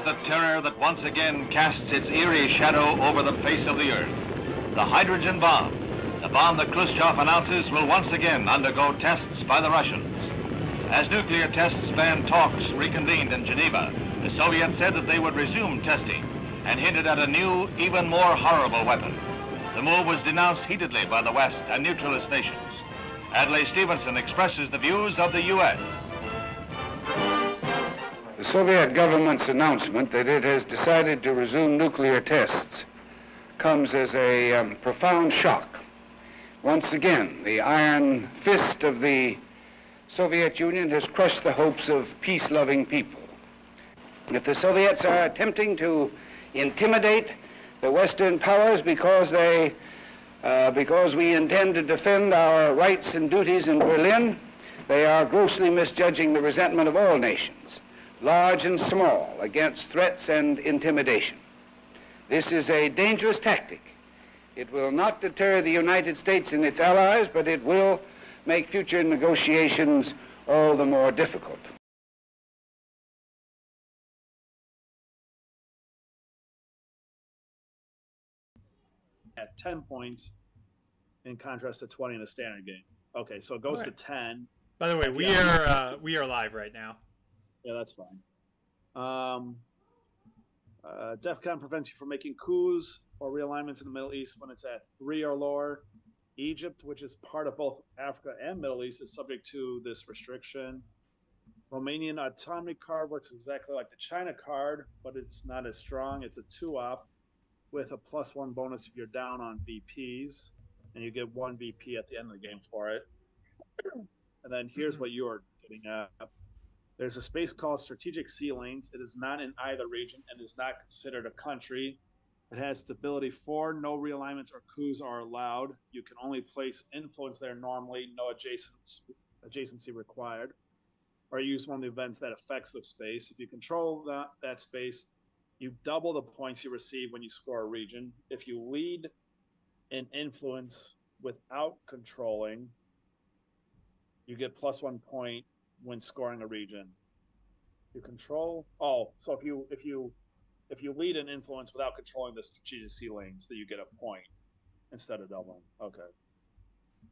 the terror that once again casts its eerie shadow over the face of the Earth. The hydrogen bomb, the bomb that Khrushchev announces will once again undergo tests by the Russians. As nuclear tests ban talks reconvened in Geneva, the Soviets said that they would resume testing and hinted at a new, even more horrible weapon. The move was denounced heatedly by the West and neutralist nations. Adlai Stevenson expresses the views of the U.S. The Soviet government's announcement that it has decided to resume nuclear tests comes as a profound shock. Once again, the iron fist of the Soviet Union has crushed the hopes of peace-loving people. If the Soviets are attempting to intimidate the Western powers because we intend to defend our rights and duties in Berlin, they are grossly misjudging the resentment of all nations, large and small, against threats and intimidation. This is a dangerous tactic. It will not deter the United States and its allies, but it will make future negotiations all the more difficult. At 10 points in contrast to 20 in the standard game. Okay, so it goes to 10. By the way, we are live right now. Yeah, that's fine. DEFCON prevents you from making coups or realignments in the Middle East when it's at 3 or lower. Egypt, which is part of both Africa and Middle East, is subject to this restriction. Romanian autonomy card works exactly like the China card, but it's not as strong. It's a 2-op with a +1 bonus if you're down on VPs, and you get 1 VP at the end of the game for it. And then here's what you are getting at. There's a space called Strategic Sea Lanes. It is not in either region and is not considered a country. It has stability 4. No realignments or coups are allowed. You can only place influence there normally. No adjacency required. Or use one of the events that affects the space. If you control that space, you double the points you receive when you score a region. If you lead in influence without controlling, you get +1 point when scoring a region. You control. Oh, so if you lead in influence without controlling the strategic sea lanes, then you get a point instead of doubling. Okay.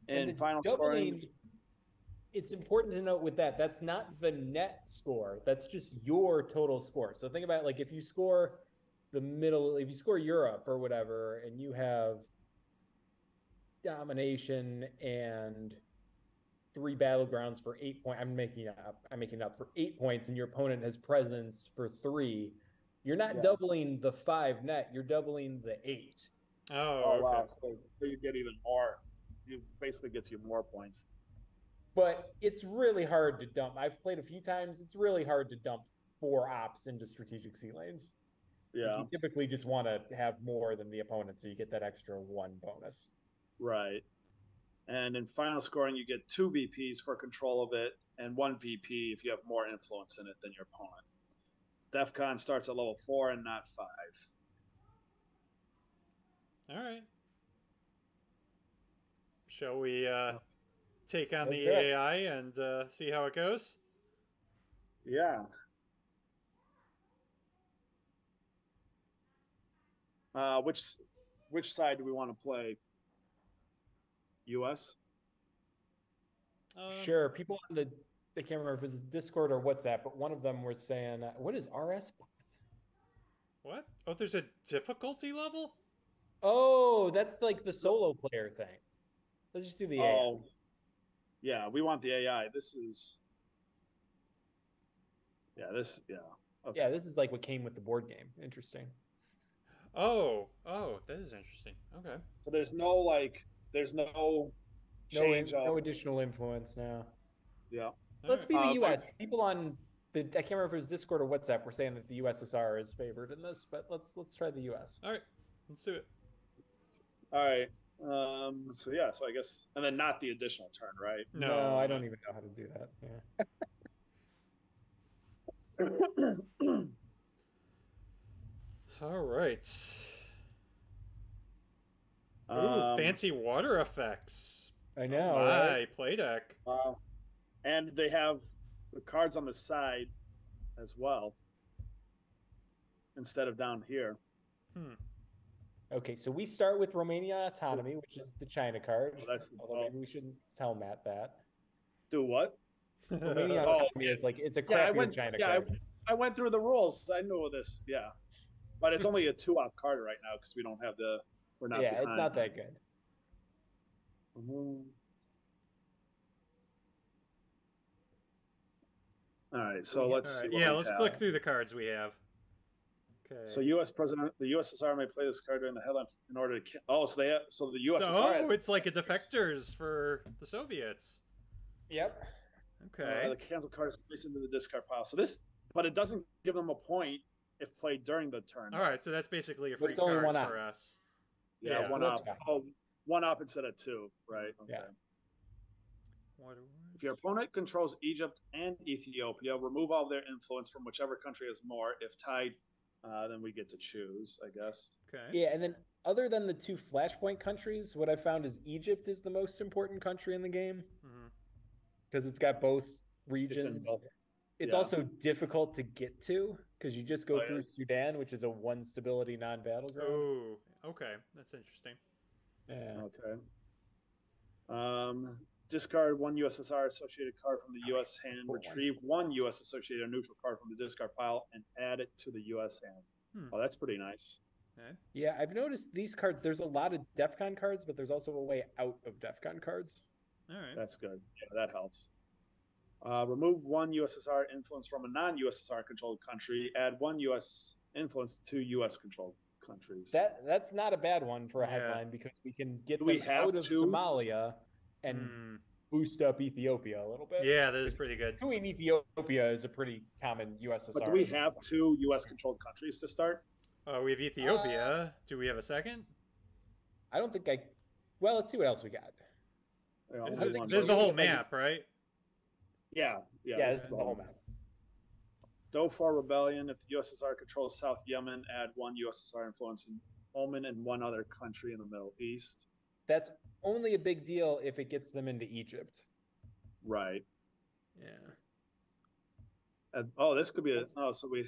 And final scoring. It's important to note with that, that's not the net score. That's just your total score. So think about it, like if you score if you score Europe or whatever, and you have domination and 3 battlegrounds for 8 points. I'm making it up for 8 points, and your opponent has presence for 3. You're not doubling the 5 net. You're doubling the 8. Oh, okay. Wow. So you get even more. It basically gets you more points. But it's really hard to dump. I've played a few times. It's really hard to dump 4 ops into strategic sea lanes. Yeah. You typically just want to have more than the opponent, so you get that extra 1 bonus. Right. And in final scoring, you get 2 VPs for control of it, and 1 VP if you have more influence in it than your opponent. DEFCON starts at level 4 and not 5. All right. Shall we take on the Let's do it. AI and see how it goes? Yeah. Which side do we want to play? US? Sure. People on I can't remember if it's Discord or WhatsApp, but one of them was saying, what is RS bot? What? Oh, there's a difficulty level? Oh, that's like the solo player thing. Let's just do the AI. Oh, yeah, we want the AI. This is... Yeah, Okay. Yeah, this is like what came with the board game. Interesting. Oh, that is interesting. Okay. So there's no change. No additional influence now. Yeah. Let's be the U.S. People on I can't remember if it was Discord or WhatsApp were saying that the USSR is favored in this, but let's try the U.S. All right, let's do it. All right. So I guess, and then not the additional turn, right? No, I don't even know how to do that. Yeah. All right. Ooh, fancy water effects. I know. Right? Play deck. Wow. And they have the cards on the side as well. instead of down here. Okay, so we start with Romania autonomy, which is the China card. Although maybe we shouldn't tell Matt that. Do what? Romania autonomy is like it's a crappier China card. I went through the rules. I know this. Yeah, but it's only a 2-op card right now because we don't have the. We're not. Yeah, it's not that good. All right, so let's see. Yeah, let's click through the cards we have. Okay. So, U.S. President, the USSR may play this card during the headline in order to. So the USSR. So it's like a defectors for the Soviets. Yep. Okay. The cancel card is placed into the discard pile. So but it doesn't give them a point if played during the turn. All right, so that's basically a free card for us. Yeah, one op. Oh, 1 op instead of 2, right? Okay. Yeah. If your opponent controls Egypt and Ethiopia, remove all their influence from whichever country has more. If tied, then we get to choose, I guess. Okay. Yeah, and then other than the 2 flashpoint countries, what I found is Egypt is the most important country in the game because it's got both regions. It's also difficult to get to because you just go through Sudan, which is a 1 stability non-battleground. Oh, okay, that's interesting. Yeah. Okay. Discard 1 USSR associated card from the U.S. hand. Retrieve 1 U.S. associated neutral card from the discard pile and add it to the U.S. hand. Oh, that's pretty nice. Okay. Yeah, I've noticed these cards. There's a lot of DEFCON cards, but there's also a way out of DEFCON cards. All right. That's good. Yeah, that helps. Remove 1 USSR influence from a non-USSR controlled country. Add 1 U.S. influence to U.S. controlled countries. That's not a bad one for a headline because we can get them out of Somalia and boost up Ethiopia a little bit. Yeah, that is pretty good. Doing Ethiopia is a pretty common USSR. But do we have 2 U.S. controlled countries to start? We have Ethiopia. Do we have a second? I don't think Well, let's see what else we got. There's the whole map, right? Yeah, this is the whole map. Darfur Rebellion. If the USSR controls South Yemen, add 1 USSR influence in Oman and 1 other country in the Middle East. That's only a big deal if it gets them into Egypt. Right. Yeah. This could be so we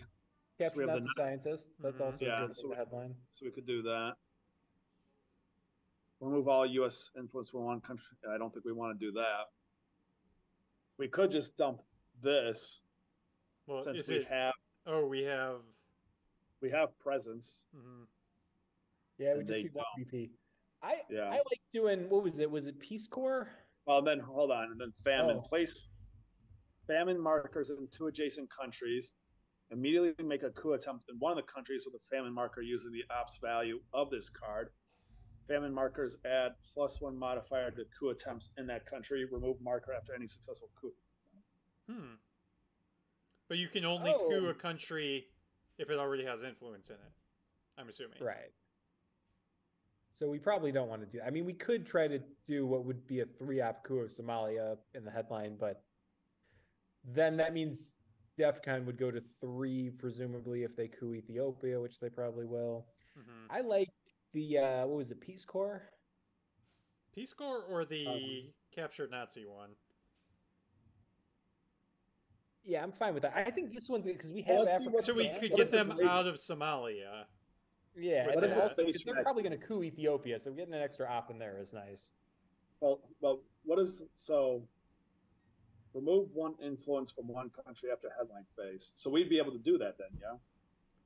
have the scientists. That's also good for the headline. So we could do that. Remove all U.S. influence from 1 country. I don't think we want to do that. We could just dump this. Well, since we have. Oh, we have presence. Yeah, we just do BP. I like doing, what was it? Was it Peace Corps? Well, then hold on, and then famine. Place famine markers in 2 adjacent countries. Immediately make a coup attempt in one of the countries with a famine marker using the ops value of this card. Famine markers add +1 modifier to coup attempts in that country. Remove marker after any successful coup. But you can only coup a country if it already has influence in it, I'm assuming. Right. So we probably don't want to do that. I mean, we could try to do what would be a 3-op coup of Somalia in the headline, but then that means DEFCON would go to 3, presumably, if they coup Ethiopia, which they probably will. I like the, what was it, Peace Corps? Peace Corps or the captured Nazi one? Yeah, I'm fine with that. I think this one's because we have Africa. So we could get them out of Somalia. Yeah, they're probably going to coup Ethiopia, so getting an extra op in there is nice. Well, what is remove 1 influence from 1 country after headline phase? So we'd be able to do that then, yeah.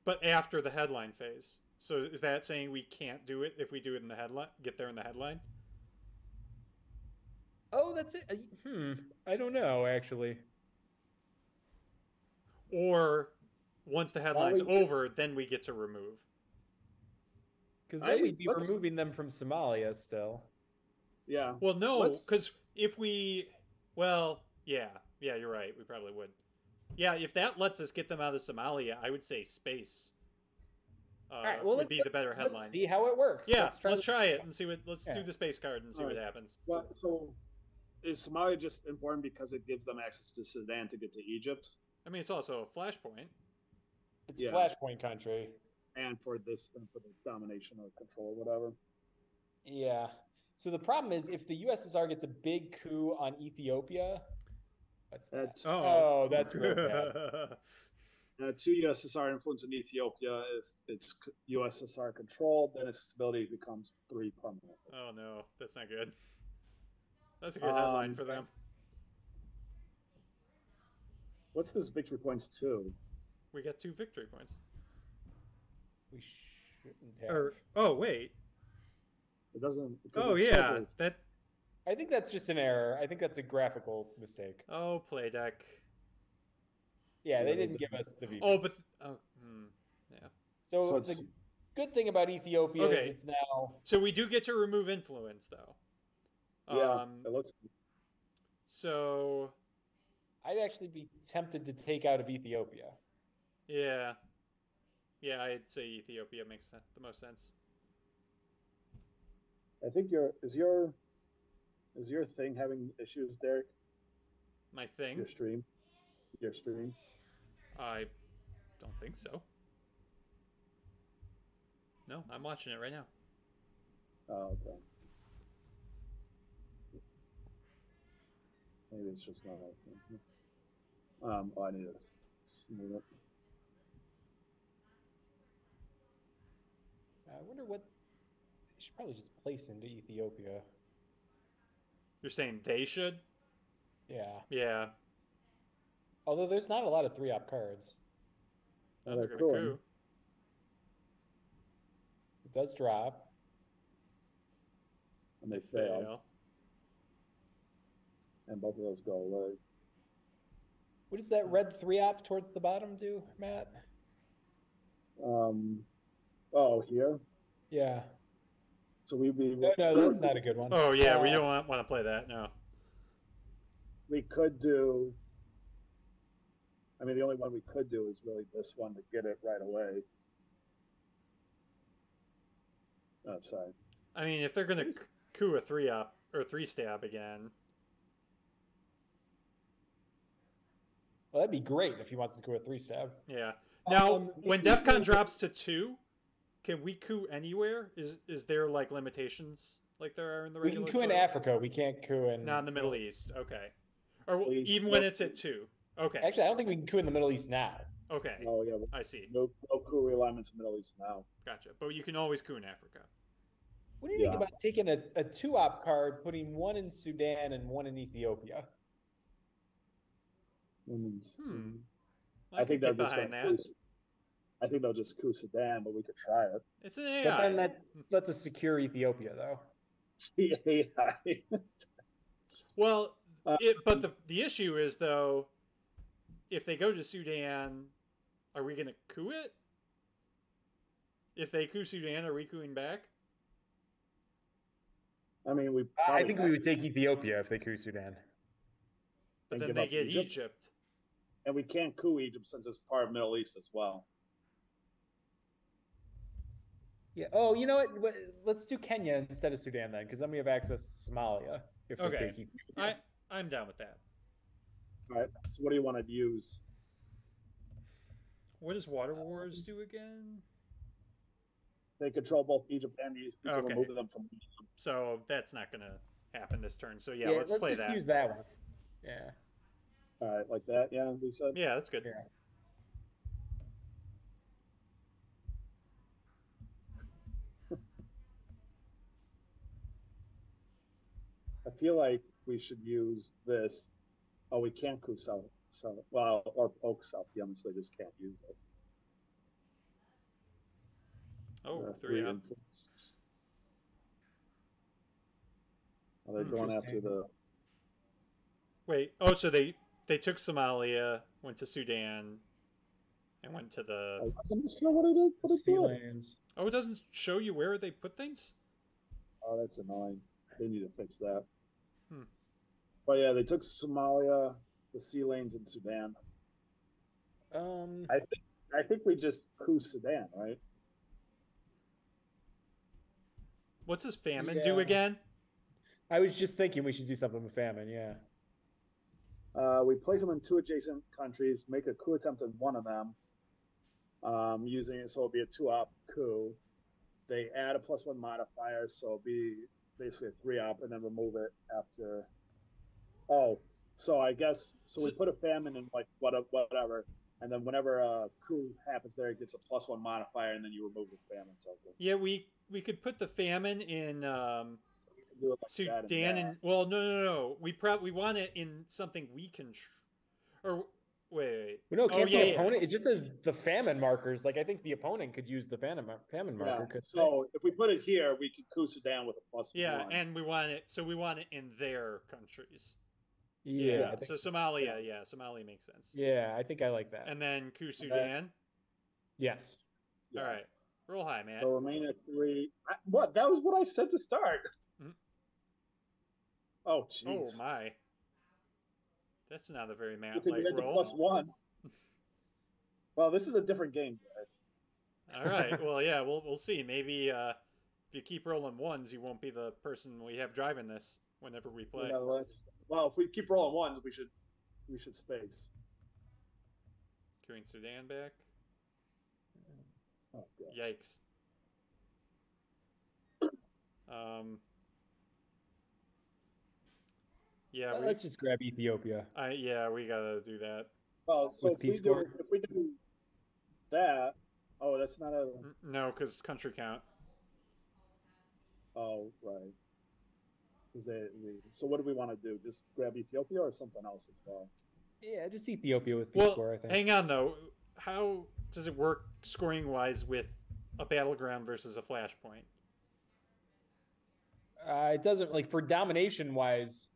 But after the headline phase, so is that saying we can't do it if we do it in the headline? Get there in the headline? Oh, that's it. I don't know actually. Or once the headline's over, then we get to remove. Because then we'd be removing them from Somalia still. Yeah. Well, no, because if we... Well, yeah, you're right. We probably would. Yeah, if that lets us get them out of Somalia, I would say space all right, well, would be the better headline. Let's see how it works. Yeah, let's try it and see what... Let's do the space card and see what happens. Well, so is Somalia just important because it gives them access to Sudan to get to Egypt? I mean, it's also a flashpoint. It's a flashpoint country. And for the domination or control, whatever. Yeah. So the problem is, if the USSR gets a big coup on Ethiopia, that's real bad. Two USSR influence in Ethiopia. If it's USSR controlled, then its stability becomes 3 permanent. Oh no, that's not good. That's a good headline for them. What's this victory points 2? We got 2 victory points. We shouldn't have. Oh wait. It doesn't. Oh yeah, that. I think that's just an error. I think that's a graphical mistake. Oh, play deck. Yeah, they didn't give us the VPs. Oh, but yeah. So the good thing about Ethiopia is it's now. So we do get to remove influence, though. Yeah, it looks. So. I'd actually be tempted to take out of Ethiopia. Yeah. Yeah, I'd say Ethiopia makes the most sense. I think is your thing having issues, Derek? My thing? Your stream? I don't think so. No, I'm watching it right now. Oh, okay. Maybe it's just not my thing. I need to smooth it. I wonder what they should probably just place into Ethiopia. You're saying they should? Yeah. Yeah. Although there's not a lot of 3-op cards. No, they're cool. It does drop. And they fail. And both of those go away. What does that red 3-op towards the bottom do, Matt? Oh, here? Yeah. So we'd be... No, that's not a good one. Oh, yeah, we don't want to play that, no. We could do... I mean, the only one we could do is really this one to get it right away. Oh, sorry. I mean, if they're going to coup a 3-op or 3-stab again... Well, that'd be great if he wants to coup a 3-stab. Yeah. Now, when DEFCON drops to 2, can we coup anywhere? Is there like limitations like there are in the regular? We can coup in Africa. We can't coup in. Not in the Middle East. Okay. Or even when it's at 2. Okay. Actually, I don't think we can coup in the Middle East now. Okay. Oh yeah. I see. No coup realignments in the Middle East now. Gotcha. But you can always coup in Africa. What do you think about taking a 2-op card, putting one in Sudan and one in Ethiopia? I think they'll just I think they'll just coup Sudan, but we could try it. It's an AI. But then that's a secure Ethiopia, though. AI. Well, but the issue is though, if they go to Sudan, are we going to coup it? If they coup Sudan, are we cooing back? I mean, I think we would take Ethiopia if they coup Sudan. But then they get Egypt. And we can't coup Egypt since it's part of Middle East as well. Yeah. Oh, you know what? Let's do Kenya instead of Sudan then, because then we have access to Somalia if we take Ethiopia. I'm down with that. All right. So what do you want to use? What does Water Wars do again? They control both Egypt and Egypt. You can remove them from Egypt. So that's not going to happen this turn. So yeah, let's play that. Let's just use that one. Yeah. All right, like that. Yeah, we said. Yeah, that's good. Yeah. I feel like we should use this. Oh, we can't coup South. Well, or Oak South Yemen, they just can't use it. Oh, 3-up. Are they going after the... Wait, oh, so they took Somalia, went to Sudan, and went to the... I wasn't sure what it did. Oh, it doesn't show you where they put things? Oh, that's annoying. They need to fix that. But yeah, they took Somalia, the sea lanes in Sudan. I think we just coup Sudan, right? What's this famine do again? I was just thinking we should do something with famine, yeah. We place them in 2 adjacent countries, make a coup attempt in one of them, using it, so it'll be a 2-op coup. They add a +1 modifier, so it'll be basically a 3-op, and then remove it after. Oh, so I guess we put a famine in like whatever. And then whenever a coup happens there, it gets a +1 modifier, and then you remove the famine token. Yeah, we could put the famine in So we can do it like that Sudan, and well, no. We want it in something we can, or wait. No, Oh can't yeah, the opponent? It just says the famine markers. Like I think the opponent could use the famine marker. Yeah. So if we put it here, we could coup Sudan with a +1. Yeah, and we want it. So we want it in their countries. Yeah. So Somalia, Somalia makes sense. Yeah, I think I like that. And then coup Sudan. Yes. Yeah. All right. Roll high, man. So remain at 3. What? That was what I said to start. Mm-hmm. Oh, jeez. Oh my. That's not a very You could map-like get the roll. +1. Well, this is a different game, guys. All right. Well, yeah, we'll see. Maybe if you keep rolling ones, you won't be the person we have driving this whenever we play. Yeah, well, if we keep rolling ones, we should space. Queuing Sudan back. Oh, gosh. Yikes. Yeah, Let's just grab Ethiopia. yeah, we gotta do that. Well, so With if we do that, oh, that's not a. No, because country count. Oh, right. So what do we want to do? Just grab Ethiopia or something else as well? Yeah, just Ethiopia with Peace Corps, I think. Hang on though. How does it work scoring wise with a battleground versus a flashpoint? It doesn't, like, for domination wise,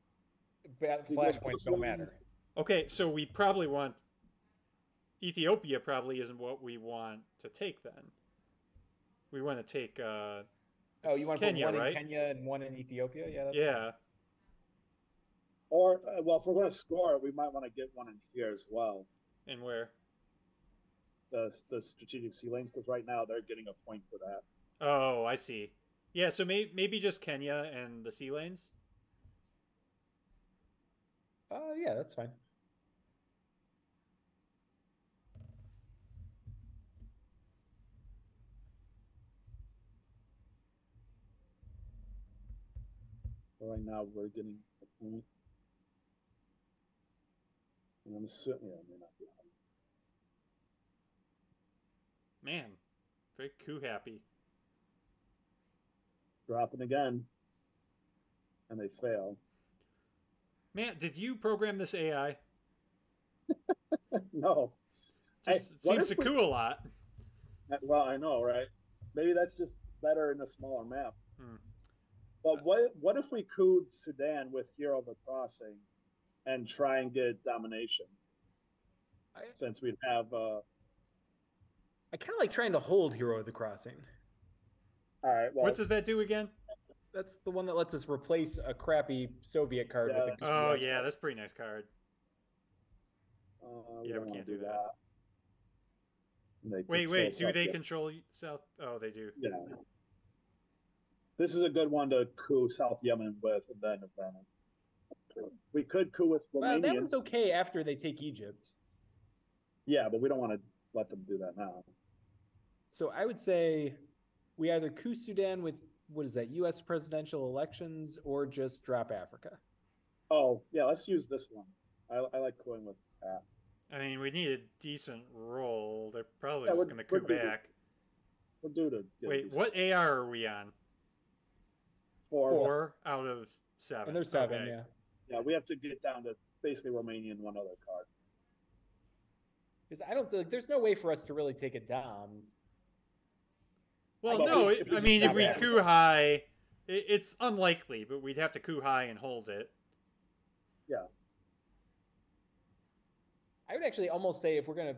flashpoints don't matter. Okay, so we probably want Ethiopia. Probably isn't what we want to take then. We want to take. Oh, you want to Kenya, put one right? in Kenya and one in Ethiopia? Yeah, that's yeah. fine. Or well, if we're going to score, we might want to get one in here as well. And where? The strategic sea lanes, because right now they're getting a point for that. Oh, I see. Yeah, so maybe just Kenya and the sea lanes. Yeah, that's fine. Right now we're getting a point. And I'm assuming, yeah, it may not be high. Man, very coup happy. Dropping again. And they fail. Man, did you program this AI? No. Just seems to coup a lot. Well, I know, right? Maybe that's just better in a smaller map. Hmm. But what if we cooed Sudan with Hero of the Crossing and try and get domination? Since we'd have... I kind of like trying to hold Hero of the Crossing. All right, well... What does that do again? That's the one that lets us replace a crappy Soviet card with a Oh, US yeah, card. that's a pretty nice card. Yeah, we can't do that. Wait, do they control South? Oh, they do. Yeah. This is a good one to coup South Yemen with, and then we could coup with Romania. Well, that one's okay after they take Egypt. Yeah, but we don't want to let them do that now. So I would say we either coup Sudan with, what is that, U.S. presidential elections, or just drop Africa. Oh, yeah, let's use this one. I like coupping with that. I mean, we need a decent roll. They're probably just going to coup back. We'll do it. Wait, what AR are we on? 4 out of 7. And there's 7, okay. yeah. Yeah, we have to get down to basically Romania and one other card. Because I don't think there's no way for us to really take it down. Well, But no, if we I mean, if we drop coup high, it's unlikely, but we'd have to coup high and hold it. Yeah. I would actually almost say if we're gonna,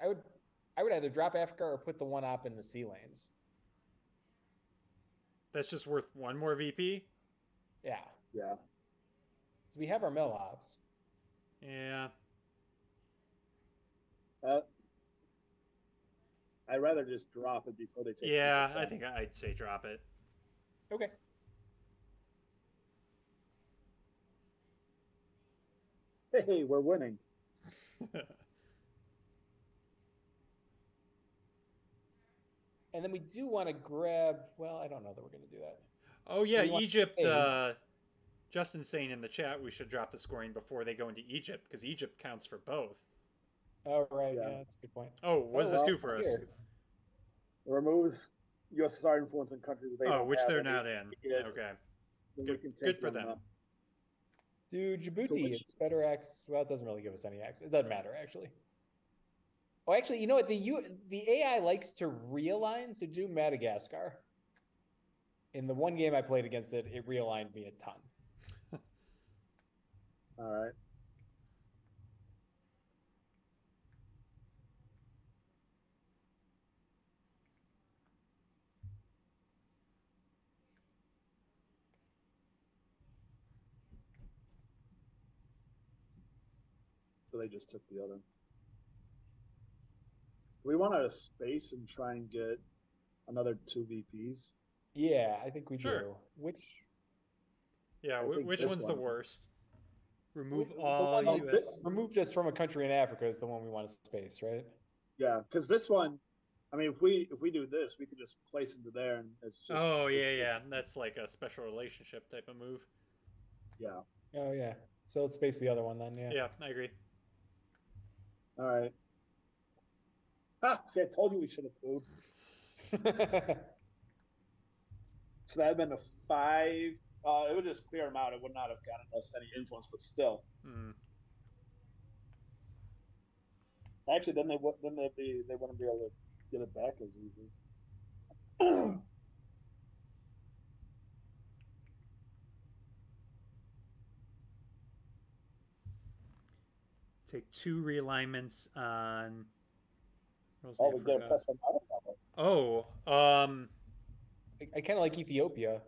I would either drop Africa or put the one op in the sea lanes. That's just worth 1 more VP. Yeah. Yeah. So we have our mill ops. Yeah. I'd rather just drop it before they take. Yeah, I think I'd say drop it. Okay. Hey, we're winning. And then we do want to grab, well, I don't know that we're going to do that. Oh, yeah, We want Egypt. phase. Justin's saying in the chat we should drop the scoring before they go into Egypt, because Egypt counts for both. Oh, right. Yeah. Yeah, that's a good point. Oh, what does this do it's for us? here. It removes USSR influence in countries that they Oh, don't which have they're any- not in. Yeah, Okay. then we Good, can take good for them. up. Dude, Djibouti, which- it's better access. Well, it doesn't really give us any access. It doesn't matter, actually. Oh, actually, you know what? The AI likes to realign, so do Madagascar. In the one game I played against it, it realigned me a ton. All right. So they just took the other. We want out of space and try and get another 2 VPs. Yeah, I think we Sure. do. Which Yeah, I think which this one's the one- worst? Remove the all one that US. removed us from a country in Africa is the one we want to space, right? Yeah, because this one, I mean, if we do this, we could just place into there, and it's just. Oh, yeah, it's- yeah. That's like a special relationship type of move. Yeah. Oh yeah. So let's space the other one then. Yeah. Yeah, I agree. All right. Ah, see, I told you we should have moved. So that had been a 5. It would just clear them out. It would not have gotten us any influence, but still. Hmm. Actually, then they wouldn't be able to get it back as easy. Take 2 realignments on. Oh, we get a plus 1 out of it. Oh, I kind of like Ethiopia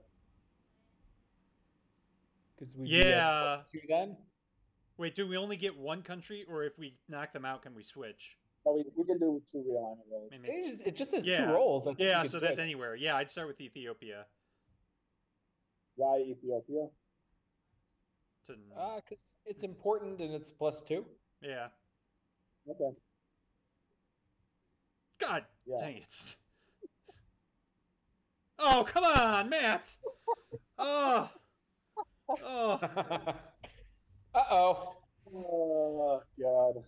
because we yeah. do then. Wait, do we only get one country, or if we knock them out, can we switch? Oh, we can do 2 realignment rolls. Maybe. It just says Yeah. 2 rolls. I think Yeah, we can so that's switch. anywhere. Yeah, I'd start with Ethiopia. Why Ethiopia? Because it's important and it's +2. Yeah. Okay. God Yeah. dang it. Oh, come on, Matt. Oh. Oh. Uh-oh. Oh God.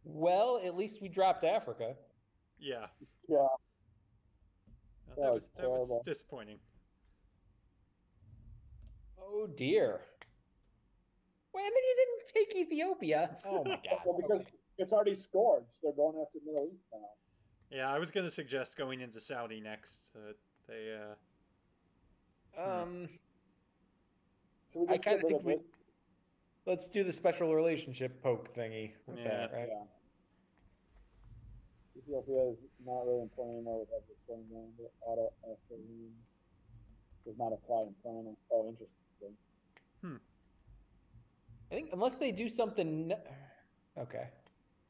Well, at least we dropped Africa. Yeah. Yeah. Well, That that was was terrible. disappointing. Oh dear. Wait, and then you didn't take Ethiopia. Oh my god. Well, because it's already scored, so they're going after Middle East now. Yeah, I was going to suggest going into Saudi next. They Should we I just kinda get rid think of we- this? Let's do the special relationship poke thingy with Yeah. that, right? Yeah. Ethiopia is not really in play anymore with this going on. The auto does not apply in planning. Oh, interesting. I think unless they do something. Okay.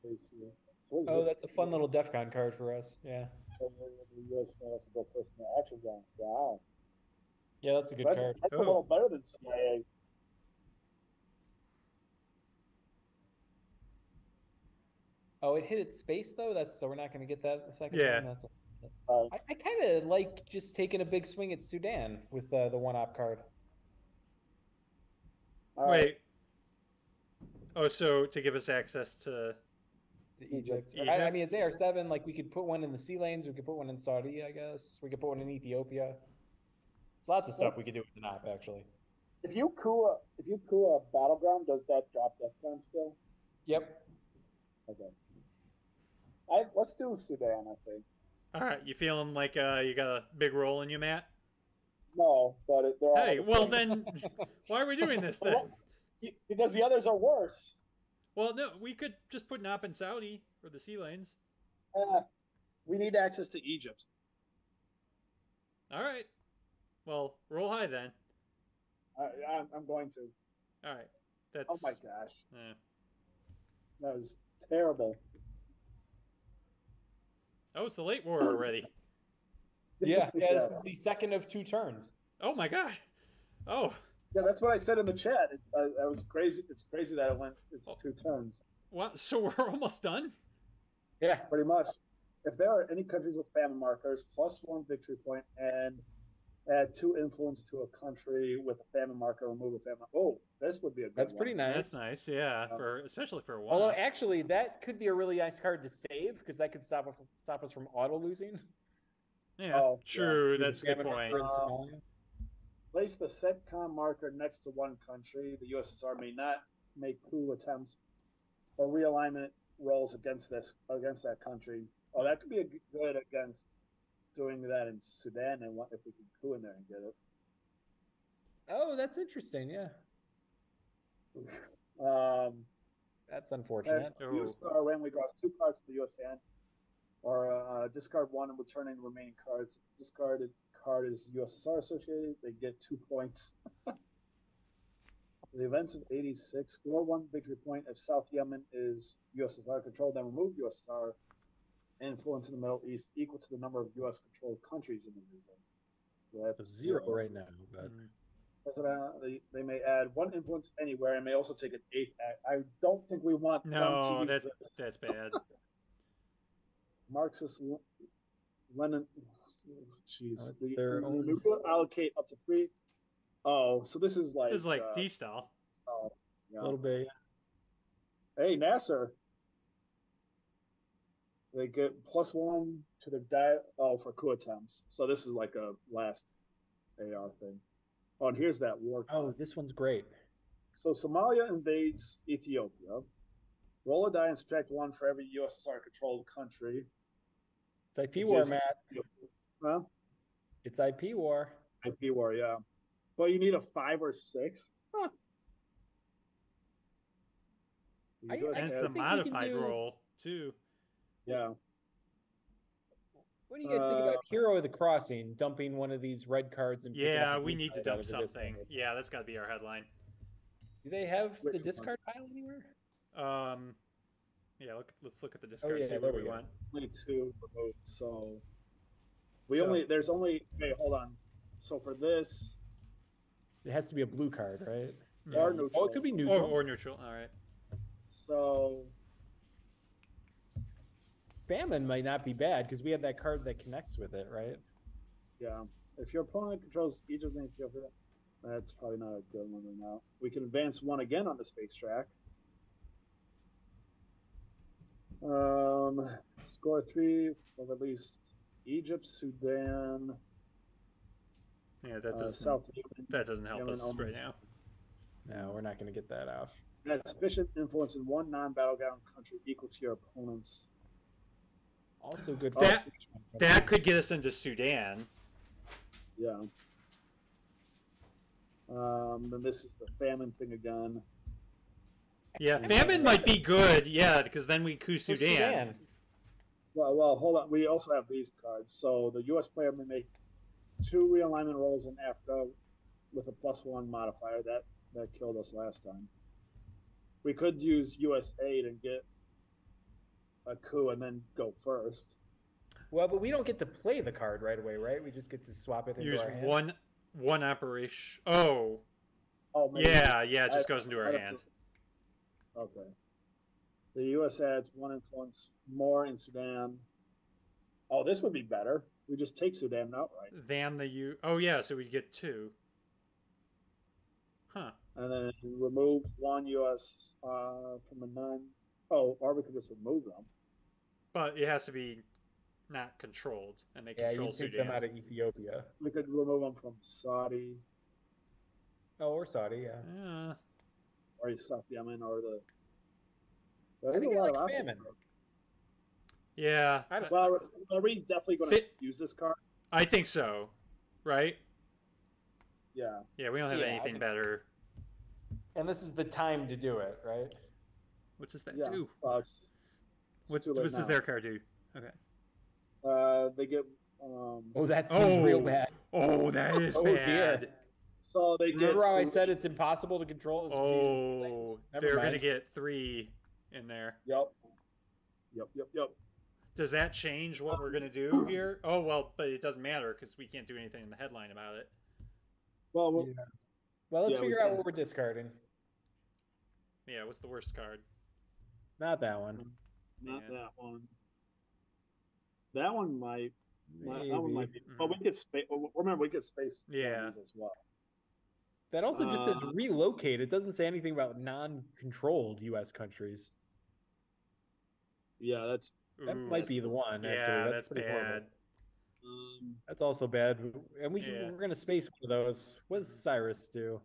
Please see. So what is Oh, this? that's a fun little DEF CON card for us. Yeah. The U.S. may also go place in the action zone. Wow. Yeah, that's a good card. That's a Oh. little better than CIA. Oh, it hit its space though. So we're not going to get that the second Yeah. time. I kind of like just taking a big swing at Sudan with the 1-op card. All right. Wait. Oh, so to give us access to. The Egypt. I mean, it's AR7. Like we could put one in the sea lanes. We could put one in Saudi. I guess we could put one in Ethiopia. There's lots of stuff we could do with the NOP actually. If you coup a battleground, does that drop DEFCON still? Yep. Okay. Let's do Sudan. I think. All right, you feeling like you got a big role in you, Matt? No, but they're all. Hey, the well same. then, why are we doing this then? Because the others are worse. Well, no, we could just put Nop in Saudi or the sea lanes. We need access to Egypt. All right. Well, roll high then. I'm going to. All right. That's. Oh my gosh, eh. that was terrible. Oh, it's the late war already. Yeah. This is the second of 2 turns. Oh my god. Oh. Yeah, that's what I said in the chat. I was crazy. It's crazy that it's Oh. 2 turns, What? So we're almost done? Yeah. pretty much. If there are any countries with famine markers, +1 victory point, and Add 2 influence to a country with a famine marker. Remove a famine. Oh, this would be a good That's one. pretty nice. That's nice, yeah. Especially for one. Although actually, that could be a really nice card to save because that could stop us from auto losing. Yeah, true. That's a good point. Place the SETCOM marker next to one country. The USSR may not make coup attempts or realignment rolls against that country. Oh, that could be good against doing that in Sudan, and if we can coup in there and get it. Oh, that's interesting. Yeah. That's unfortunate. USSR randomly draws 2 cards from the U.S. hand, or discard 1 and returning the remaining cards. If the discarded card is USSR associated, they get 2 points. The events of '86, score 1 victory point if South Yemen is USSR controlled, then remove USSR influence in the Middle East equal to the number of U.S. controlled countries in the region. So that's 0 right now, but they may add 1 influence anywhere and may also take an 8th act. I don't think we want them to use that's bad. Marxist Lenin. Jeez, we will allocate up to 3. Oh, so this is like D-style. A little bit. Hey, Nasser. They get +1 to their for coup attempts. So this is like a last AR thing. Oh, and here's that war. Oh, this one's great. So Somalia invades Ethiopia. Roll a die and subtract 1 for every USSR controlled country. It's IP war, Matt. Huh? It's IP war. IP war, yeah. But you need a 5 or 6. Huh. And it's a modified roll too. Yeah. What do you guys think about Hero of the Crossing dumping one of these red cards? And we need to dump something. Yeah, that's got to be our headline. Do they have the discard pile anywhere? Yeah. Let's look at the discard. And see where we went. Only 2 removed, so there's only. Okay, hold on. So for this, it has to be a blue card, right? Yeah. Or neutral. Oh, it could be neutral. Or neutral. All right. So famine might not be bad because we have that card that connects with it, right? Yeah. If your opponent controls Egypt and Ethiopia, that's probably not a good one right now. We can advance 1 again on the space track. Score 3 of at least Egypt, Sudan. Yeah, that doesn't. South that doesn't help us right now. No, we're not going to get that off. That's sufficient influence in 1 non-battleground country equal to your opponent's. Also good. That could get us into Sudan. Yeah. Then this is the famine thing again. Yeah, famine might be good. Yeah, because then we coup Sudan. Well, hold on. We also have these cards. So the U.S. player may make 2 realignment rolls in Africa with a +1 modifier. That killed us last time. We could use U.S. aid and get a coup and then go first. Well, but we don't get to play the card right away, right? We just get to swap it into our hand. one operation. Oh, maybe. Yeah, it just goes into our hand. Okay. The U.S. adds 1 influence more in Sudan. Oh, this would be better. We just take Sudan outright. Than the U. Oh, yeah, so we get 2. Huh. And then remove 1 U.S. From a none. Oh, or we could just remove them. But it has to be not controlled, and they control Sudan. Yeah, you take them out of Ethiopia. We could remove them from Saudi. Oh, or Saudi, yeah. Or South Yemen, or the. I think I like famine. Yeah. Well, are we definitely going to use this card? I think so. Right? Yeah. Yeah, we don't have anything better. And this is the time to do it, right? What does that Yeah. do? What does their card do? Okay. They get. Oh, that seems real bad. Oh, that is bad. Dear. So they get. Remember how I said it's impossible to control this? Oh, they're going to get 3 in there. Yep. Does that change what we're going to do here? Oh, well, but it doesn't matter because we can't do anything in the headline about it. Well, let's figure out what we're discarding. Yeah, what's the worst card? Not that one. Not that one. That one might That one might be. But we get space. Remember, we get space Yeah. as well. That also just says relocate. It doesn't say anything about non-controlled U.S. countries. Yeah, That might be the one. Yeah, actually. that's pretty bad. horrible. That's also bad. And we're gonna space one of those. What does Cyrus do?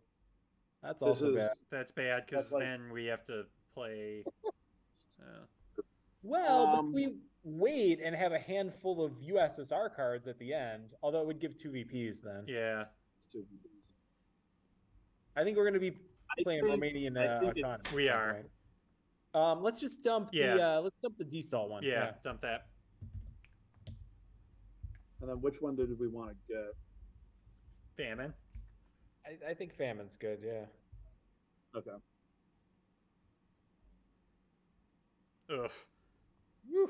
That's also bad. That's bad because like, then we have to play. Well, but if we wait and have a handful of USSR cards at the end, although it would give 2 VPs then. Yeah. I think we're going to be playing Romanian autonomy. We are. Right? Let's just dump the D-Stall one. Yeah, dump that. And then which one did we want to get? Famine. I think Famine's good, yeah. Okay. Ugh. Woo.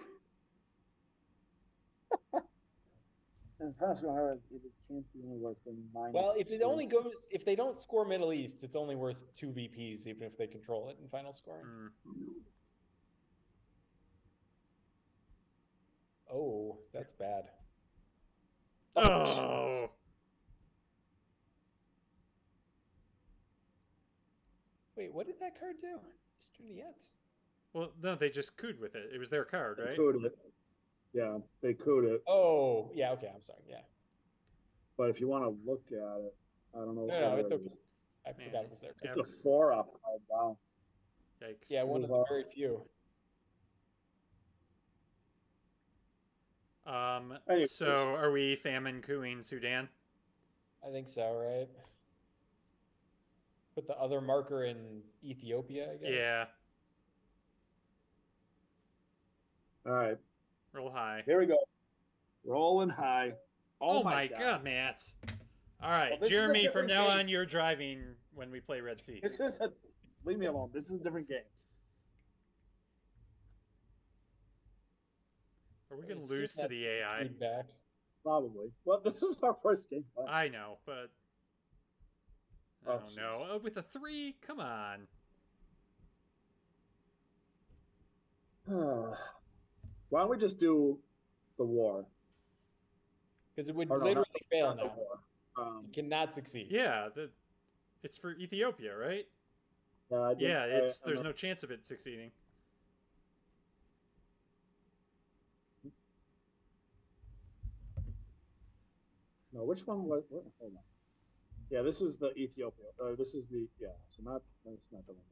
And Francisco Harris, it can't do any worse than -2. Well, if they don't score Middle East, it's only worth 2 VPs, even if they control it in final scoring. Oh, that's bad. Oh. Wait, what did that card do? Eastern yet? Well, no, they just cooed with it. It was their card, right? They cooed it. Yeah, they cooed it. Oh, yeah, okay, I'm sorry, yeah. But if you want to look at it, I don't know. No, it's okay. I forgot it was their card. It's a 4-up card, wow. Yikes. Yeah, one of the very few. Anyways. So are we famine cooing Sudan? I think so, right? Put the other marker in Ethiopia, I guess. Yeah. All right. Roll high. Here we go. Rolling high. Oh my God, Matt. All right, well, Jeremy, from now on, you're driving when we play Red Sea. Leave me alone. This is a different game. Are we going to lose to the AI? Feedback. Probably. Well, this is our first game. I know, but I don't know. With a 3? Come on. Why don't we just do the war? Because it would literally fail now. You cannot succeed. Yeah, it's for Ethiopia, right? There's no chance of it succeeding. No, which one was? Hold on. Yeah, this is the Ethiopia. This is the So that's not the one.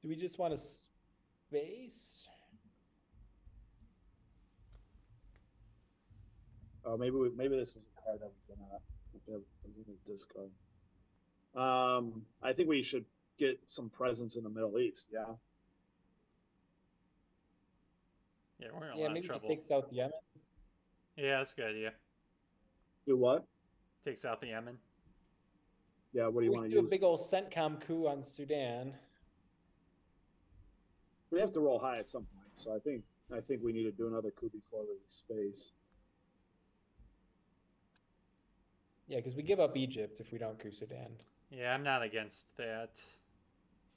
Do we just want to space? Oh, maybe this was a card that was in the discard. I think we should get some presence in the Middle East. Yeah. Yeah, we're in a lot of maybe trouble. just take South Yemen. Yeah, that's a good idea. Do what? Take South Yemen. Yeah, what do you want to do? use? A big old CENTCOM coup on Sudan. We have to roll high at some point, so I think we need to do another coup before we space. Yeah, because we give up Egypt if we don't coup Sudan. Yeah, I'm not against that.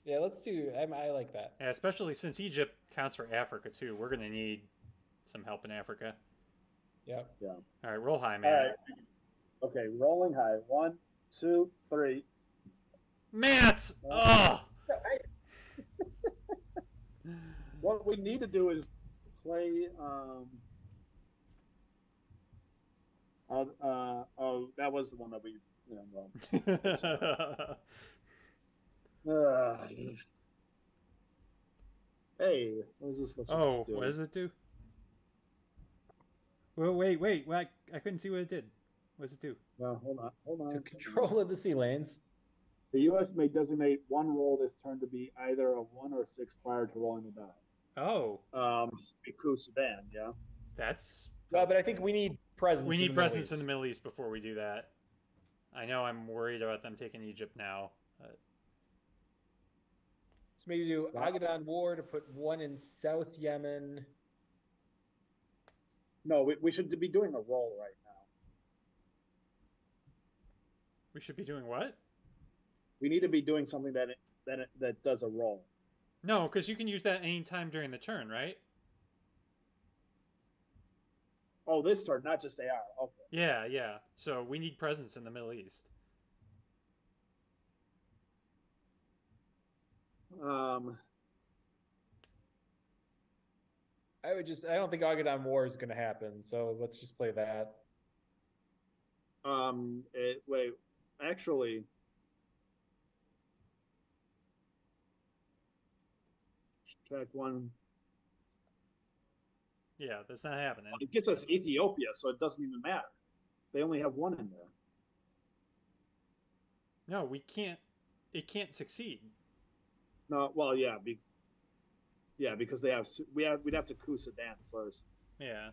Yeah, let's do. I like that. Yeah, especially since Egypt counts for Africa too. We're gonna need some help in Africa. Yep. Yeah. All right, roll high, man. All right. Okay, rolling high. 1, 2, 3. Matt! Oh. What we need to do is play. That was the one that we. Hey, what is this? Oh, what does it do? Well, wait. Well, I couldn't see what it did. What does it do? No, hold on. To control of the sea lanes. The U.S. may designate one roll this turn to be either a 1 or 6 prior to rolling the die. Oh. Coup Sudan, yeah. That's. Well, but I think we need presence. We need presence in the Middle East before we do that. I know I'm worried about them taking Egypt now. But... So maybe do Agadan War to put 1 in South Yemen. No, we should be doing a roll right now. We should be doing what? We need to be doing something that does a roll. No, because you can use that any time during the turn, right? Oh, this turn, not just AR. Okay. Yeah, yeah. So we need presence in the Middle East. I don't think Agadan War is going to happen, so let's just play that. Wait, actually, track one. Yeah, that's not happening. It gets us Ethiopia, so it doesn't even matter. They only have one in there. No, we can't. It can't succeed. No, well, yeah, because we'd have to coup Sudan first. Yeah.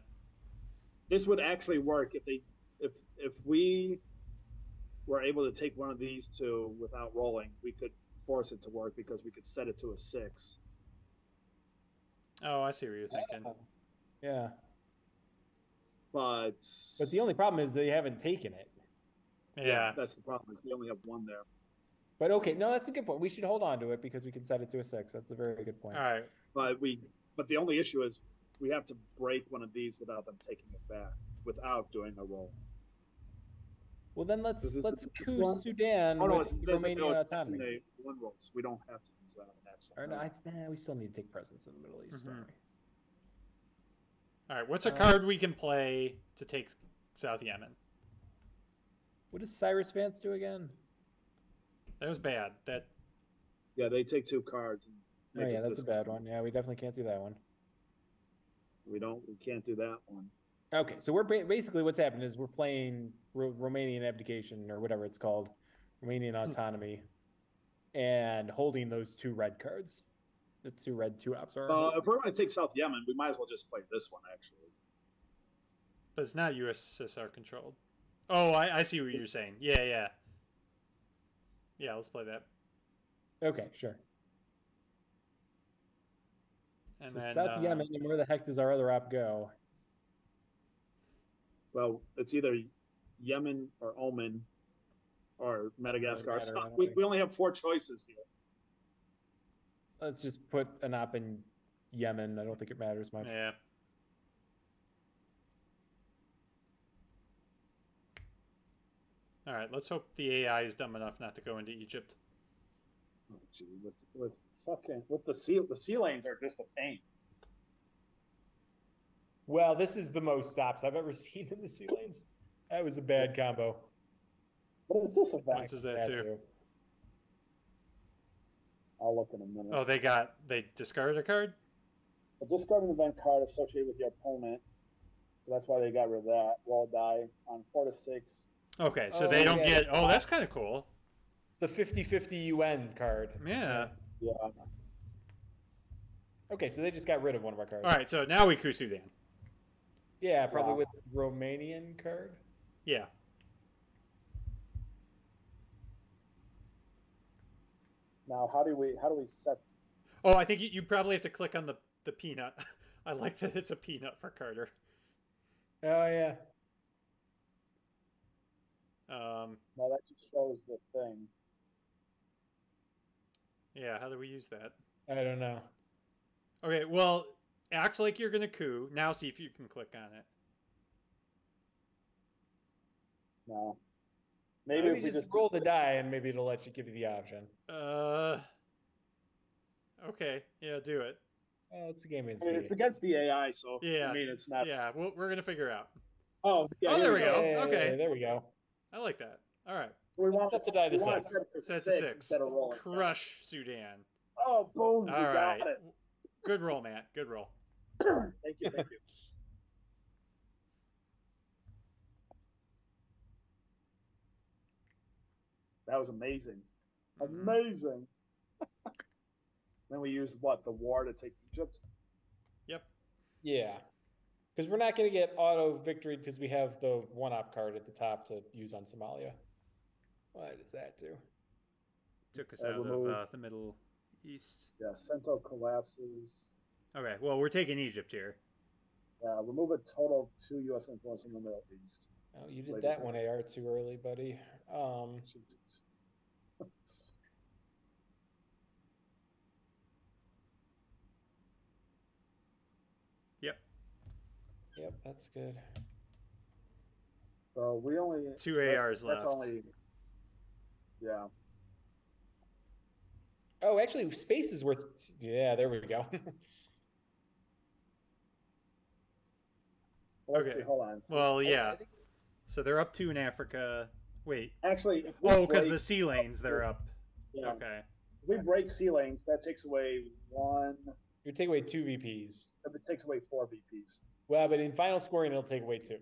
This would actually work if we were able to take one of these two without rolling, we could force it to work because we could set it to a 6. Oh, I see what you're thinking. Yeah. But the only problem is they haven't taken it. Yeah. That's the problem. Is we only have one there. But okay, no, that's a good point. We should hold on to it because we can set it to a 6. That's a very good point. All right. But the only issue is we have to break one of these without them taking it back, without doing a roll. Well, then let's coup one? Sudan with Romanian autonomy. One rolls. We don't have to use that on that. Or no, we still need to take presence in the Middle East. Mm-hmm. All right, what's a card we can play to take South Yemen? What does Cyrus Vance do again? That was bad. Yeah, they take 2 cards. Oh yeah, that's a bad one. Yeah, we definitely can't do that one. We can't do that one. Okay, so we're basically what's happened is we're playing Romanian abdication or whatever it's called, Romanian autonomy, and holding those 2 red cards. The 2 red 2-ops are. If we're going to take South Yemen, we might as well just play this one actually. But it's not USSR controlled. Oh, I see what you're saying. Yeah, yeah. Yeah, let's play that. Okay, sure. And so then, South Yemen, and where the heck does our other op go? Well, it's either Yemen or Oman or Madagascar. We only have 4 choices here. Let's just put an op in Yemen. I don't think it matters much. Yeah. All right, let's hope the AI is dumb enough not to go into Egypt. Oh, gee, with the sea lanes are just a pain. Well, this is the most stops I've ever seen in the sea lanes. That was a bad combo. What is this about? Points is that too? I'll look in a minute. Oh, they discarded a card? So discard an event card associated with your opponent. So that's why they got rid of that. Roll a die on 4 to 6. Okay, so they don't get... Oh, that's kind of cool. It's the 50-50 UN card. Yeah. Yeah. Okay, so they just got rid of one of our cards. All right, so now we coup Sudan. Yeah, probably with Romanian card. Yeah. Now, how do we set? Oh, I think you probably have to click on the peanut. I like that it's a peanut for Carter. Oh yeah. No, that just shows the thing. Yeah, how do we use that? I don't know. Okay, well, act like you're going to coup. Now see if you can click on it. No. Maybe we just roll the die and maybe it'll let you give you the option. Okay, yeah, do it. It's a game. It's against the AI, so yeah, I mean, it's not. Yeah, we're going to figure out. Oh, yeah. Oh, there we go. Hey, okay. There we go. I like that. All right. We want set the die to 6. Set to 6. Instead of rolling. Crush Sudan. Oh, boom. All you right. got it. Good roll, Matt. Good roll. Thank you. Thank you. That was amazing. Amazing. Then we used what? The war to take Egypt? Yep. Yeah. Because we're not going to get auto victory because we have the 1-op card at the top to use on Somalia. What does that do? Took us out of the Middle East. Yeah, Cento collapses. Okay, well, we're taking Egypt here. Yeah, remove a total of 2 U.S. influence from the Middle East. Oh, you did that one AR too early, buddy. Yep. Yep, that's good. So we only 2 so ARs left. That's only, yeah. Oh, actually, space is worth. Yeah, there we go. Let's Okay. see, hold on. Well, yeah. So they're up 2 in Africa. Wait. Actually, if we Oh, because break- the sea lanes, they're up. Yeah. Okay. If we break sea lanes, that takes away 1. You take away 2 VPs. It takes away 4 VPs. Well, but in final scoring, it'll take away 2.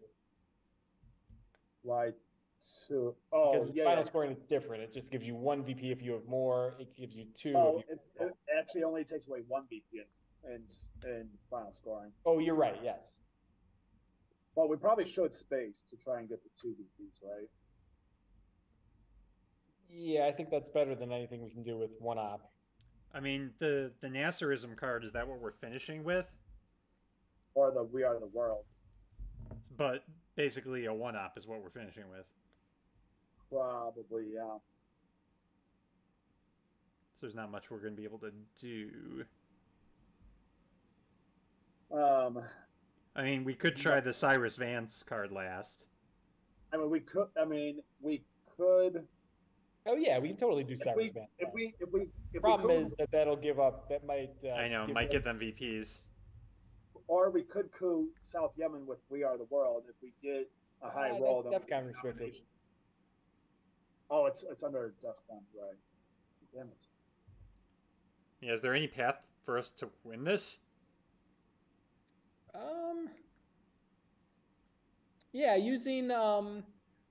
Why 2? Oh, Because in yeah. final scoring, it's different. It just gives you 1 VP if you have more. It gives you 2. Oh, if you it actually only takes away 1 VP in final scoring. Oh, you're right. Yes. Well, we probably should space to try and get the 2 VPs, right? Yeah, I think that's better than anything we can do with 1 op. I mean, the Nasserism card, is that what we're finishing with? Or the We Are the World. But basically a 1-op is what we're finishing with. Probably, yeah. So there's not much we're going to be able to do. I mean, we could try the Cyrus Vance card last. I mean, we could. Oh yeah, we can totally do Cyrus Vance. If we Problem could, is that'll give up. That might. I know, might give them VPs. or we could coup South Yemen with We Are the World if we get a high roll. That's DEFCON restricted. Oh, it's under DEFCON, right? Damn it. Yeah, is there any path for us to win this? Yeah, using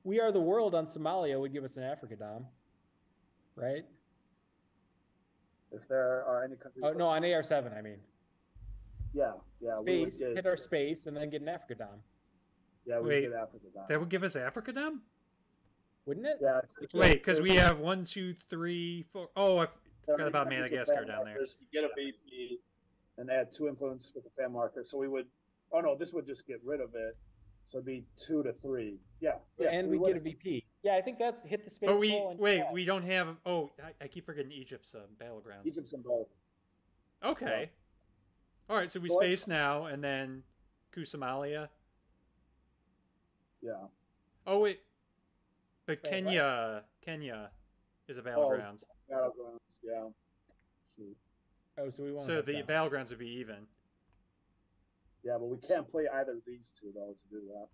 We Are the World on Somalia would give us an Africa Dom, right? If there are any countries. Oh no, on AR7, I mean. Yeah. Space, hit our space, and then get an Africa Dom. Yeah, we Wait, get Africa Dom. That would give us Africa Dom? Wouldn't it? Yeah. Wait, because we have 1, 2, 3, 4. Oh, I forgot about Madagascar down there. You get a VP and add 2 influence with the fan marker. So we would. Oh no, this would just get rid of it. So it'd be 2 to 3. Yeah. And so we get a VP. Yeah, I think that's hit the space. But we don't have. Oh, I keep forgetting Egypt's battleground. Egypt's in both. Okay. Yeah. All right, so we space now and then coup Somalia. Yeah. Oh wait, but Kenya is a battleground. Battlegrounds, yeah. Shoot. Oh, so we want. So the battlegrounds would be even. Yeah, but we can't play either of these two though to do that.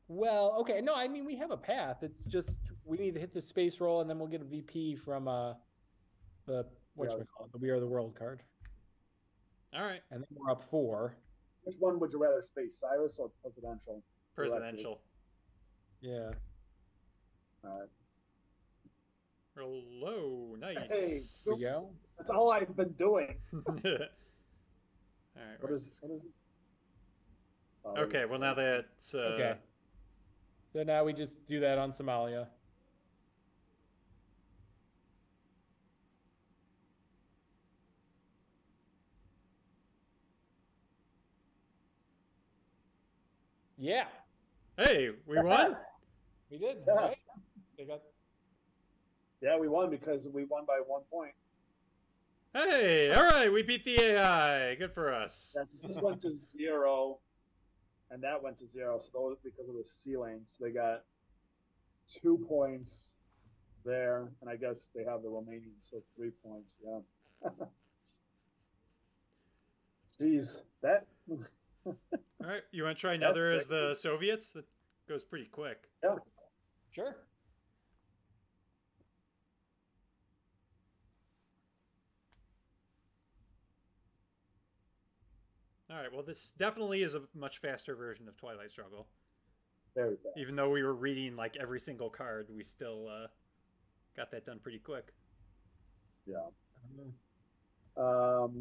Well, okay, no, I mean we have a path. It's just we need to hit the space roll, and then we'll get a VP from the whatchamacallit, the We Are the World card. All right. And then we're up 4. Which one would you rather space, Cyrus or presidential? Presidential. Yeah. All right. Roll low. Nice. Hey, There we go. that's all I've been doing. All right. What is this? Oh, Okay. Well, now that's Okay. So now we just do that on Somalia. Yeah, Hey, we won. we did. Yeah. Right? They got. Yeah, we won because we won by 1 point. Hey, all right, we beat the AI. Good for us. Yeah, 'cause this went to 0, and that went to 0. So those, because of the sea lanes, they got 2 points there, and I guess they have the remaining, so 3 points. Yeah. Jeez, that. All right, you want to try another as the Soviets? That goes pretty quick. Yeah. Sure. All right, well, this definitely is a much faster version of Twilight Struggle. Very fast. Even though we were reading like every single card, we still got that done pretty quick. Yeah. So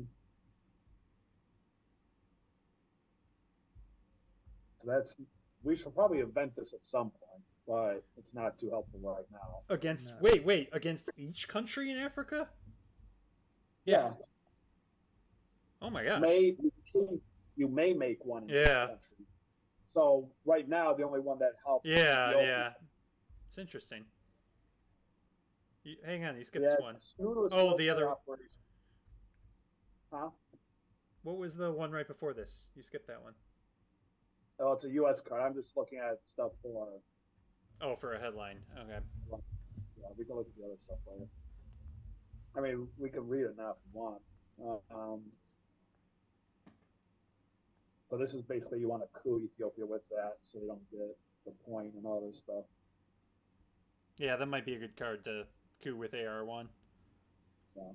that's, we should probably event this at some point, but it's not too helpful right now. Against No. wait, against each country in Africa? Yeah. Oh my gosh. You may make one in each Yeah. country. So right now the only one that helps is Yeah, Ethiopia. yeah. It's interesting. Hang on, you skipped Yeah, one. Snood was Oh, still the in other- operation. Huh? What was the one right before this? You skipped that one. Oh, it's a U.S. card. I'm just looking at stuff for. Oh, for a headline. Okay. Yeah, we can look at the other stuff later. I mean, we can read it now if you want. So this is basically you want to coup Ethiopia with that, so they don't get the point and all this stuff. Yeah, that might be a good card to coup with AR1. Yeah.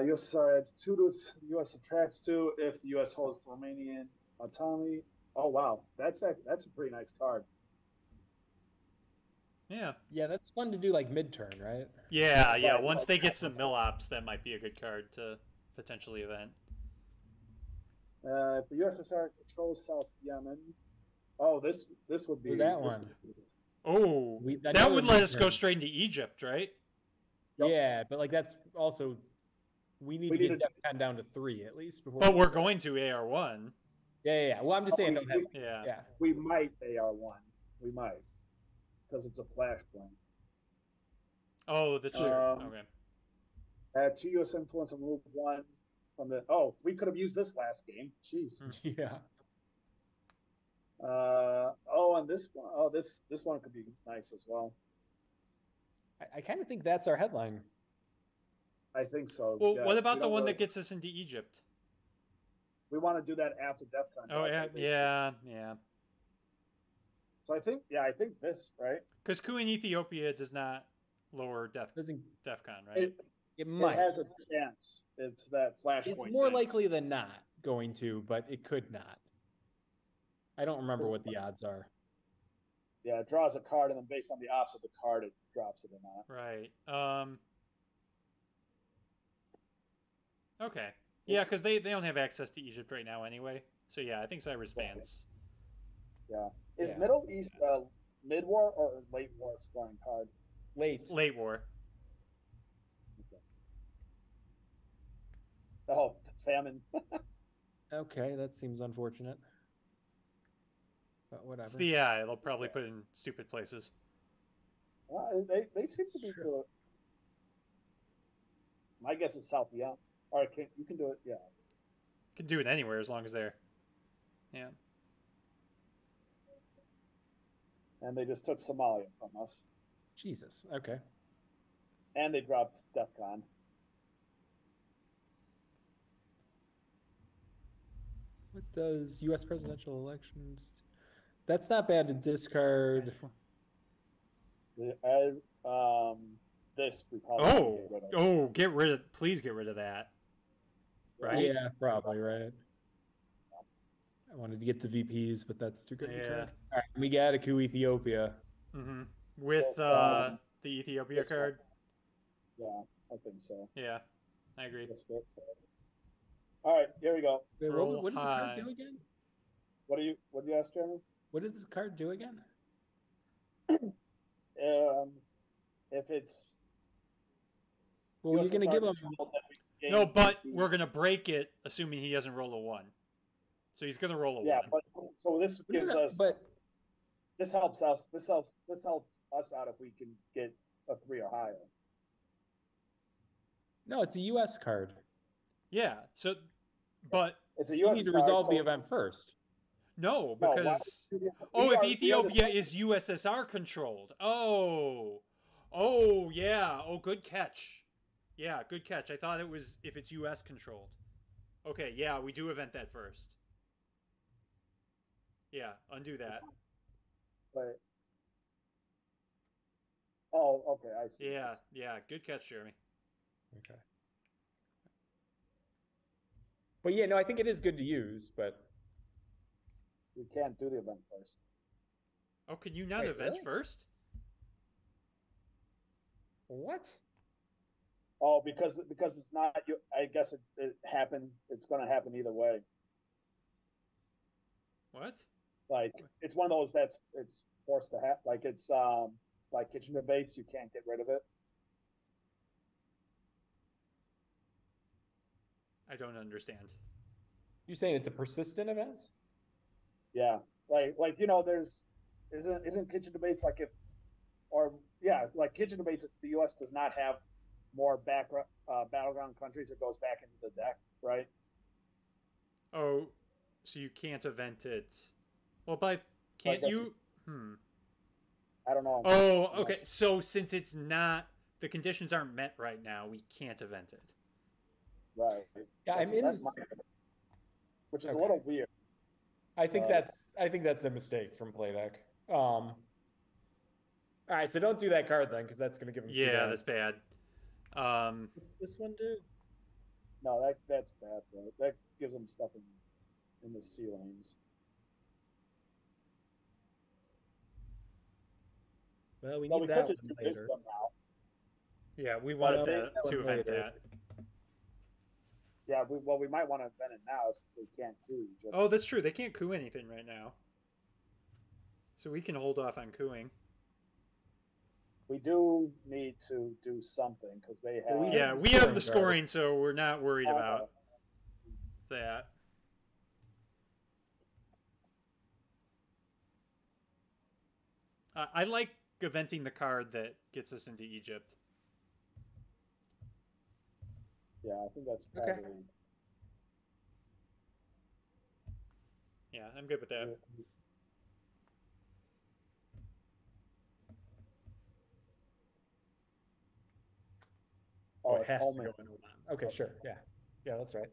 U.S. adds 2 to U.S. subtracts 2 if the U.S. holds the Romanian autonomy. Oh wow, that's a pretty nice card. Yeah. Yeah, that's fun to do like mid-turn, right? Yeah, yeah. Once they get some mill ops, that might be a good card to potentially event. If the USSR controls South Yemen, oh, this would be that one. Oh, that would let us go straight into Egypt, right? Yep. Yeah, but like that's also we need to get DEFCON down to 3 at least before. But we're going to AR1. Yeah. Well, I'm just saying don't have. Yeah. We might AR1. We might because it's a flashpoint. Oh, that's true. Okay. Add 2 U.S. influence and move 1 from the. Oh, we could have used this last game. Jeez. Yeah. And this one. Oh, this one could be nice as well. I kind of think that's our headline. I think so. Well, what about the one that gets us into Egypt? We want to do that after DEFCON. Oh, yeah. So I think this, right? Because coup in Ethiopia does not lower DEFCON, right? It might. It has a chance. It's that flashpoint. It's more likely than not going to, but it could not. I don't remember what the odds are. Yeah, it draws a card, and then based on the ops of the card, it drops it or not. Right. Okay. Yeah, because they don't have access to Egypt right now anyway. So yeah, I think Cyprus bans. Yeah. Is Middle East mid-war or late war scoring card? Late war. Okay. Oh, famine. Okay, that seems unfortunate. But whatever. They'll probably put in stupid places. They seem to be good. My guess is South Yemen. All right, you can do it. Yeah. You can do it anywhere as long as they're. Yeah. And they just took Somalia from us. Jesus. Okay. And they dropped DEFCON. What does U.S. presidential elections? That's not bad to discard. This we probably please get rid of that. Right? Yeah, probably right. I wanted to get the VPs, but that's too good. Yeah. All right, we got a coup Ethiopia. Mm-hmm. With the Ethiopia card. Yeah, I think so. Yeah, I agree. All right, here we go. Wait, what did the card do again? What do you ask, Jeremy? What did this card do again? If it's you're going to give him. No, but we're going to break it, assuming he doesn't roll a 1. So he's going to roll a 1. Yeah, but so this gives us. But this helps us. This helps us out if we can get a 3 or higher. No, it's a U.S. card. Yeah. So, but it's a U.S. You need to resolve the event first. No, because if Ethiopia is USSR controlled. Oh, yeah. Oh, good catch. Yeah, good catch. I thought it was if it's U.S. controlled. Okay, yeah, we do event that first. Yeah, undo that. But okay, I see. Yeah, good catch, Jeremy. Okay. But yeah, no, I think it is good to use, but we can't do the event first. Oh, can you not event first? What? Oh, because it's not. I guess it happened. It's going to happen either way. What? Like it's one of those it's forced to happen. Like it's like kitchen debates. You can't get rid of it. I don't understand. You're saying it's a persistent event? Yeah, like there's isn't kitchen debates like like kitchen debates. The U.S. does not have more battleground countries. It goes back into the deck, right? Oh, so you can't event it. Well, but can't you? I don't know. Oh, okay. So since it's not, the conditions aren't met right now, we can't event it. Right. Yeah, I'm in. Which is a little weird. I think that's a mistake from Playdeck. All right, so don't do that card then, because that's going to give him. Yeah, that's bad. What's this one do? No, that's bad, bro. That gives him stuff in the sea lanes. Well, we need that one later. Now. Yeah, we wanted to event that. Yeah, we might want to event it now since they can't coup Egypt. Oh, that's true. They can't coup anything right now. So we can hold off on cooing. We do need to do something because they have. Yeah, we have the scoring, so we're not worried about that. I like eventing the card that gets us into Egypt. Yeah, I think that's probably. Okay. Yeah, I'm good with that. Oh, it has to go in Oman. Okay, sure. Yeah. Yeah, that's right.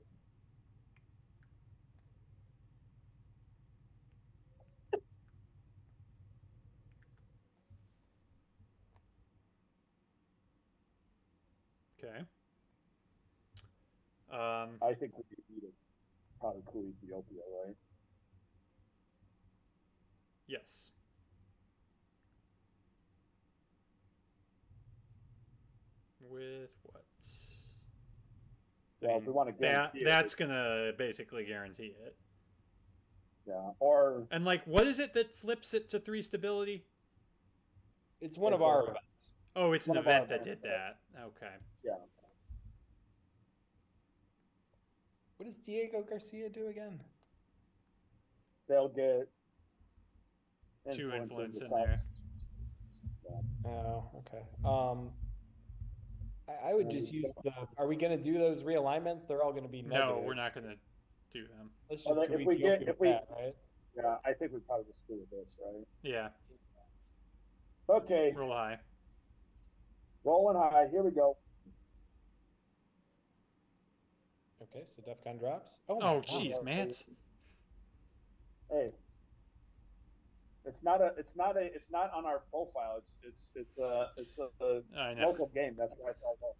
Okay. I think we need to probably coup Ethiopia, right? Yes. With what? Yeah, if we want to guarantee that's gonna basically guarantee it. Yeah, or and like, what is it that flips it to 3 stability? It's one of our events. Oh, it's an event that did that. Okay. Yeah. What does Diego Garcia do again? They'll get 2 influence in there. Yeah. Oh, okay. I would just use the. Are we going to do those realignments? They're all going to be negative. No, we're not going to do them. Let's just right? Yeah, I think we probably just do this, right? Yeah. Okay. Roll high. Rolling high. Here we go. Okay, so DEFCON drops. Oh, jeez, man. Hey. It's not on our profile. It's a local game. That's why it's all low.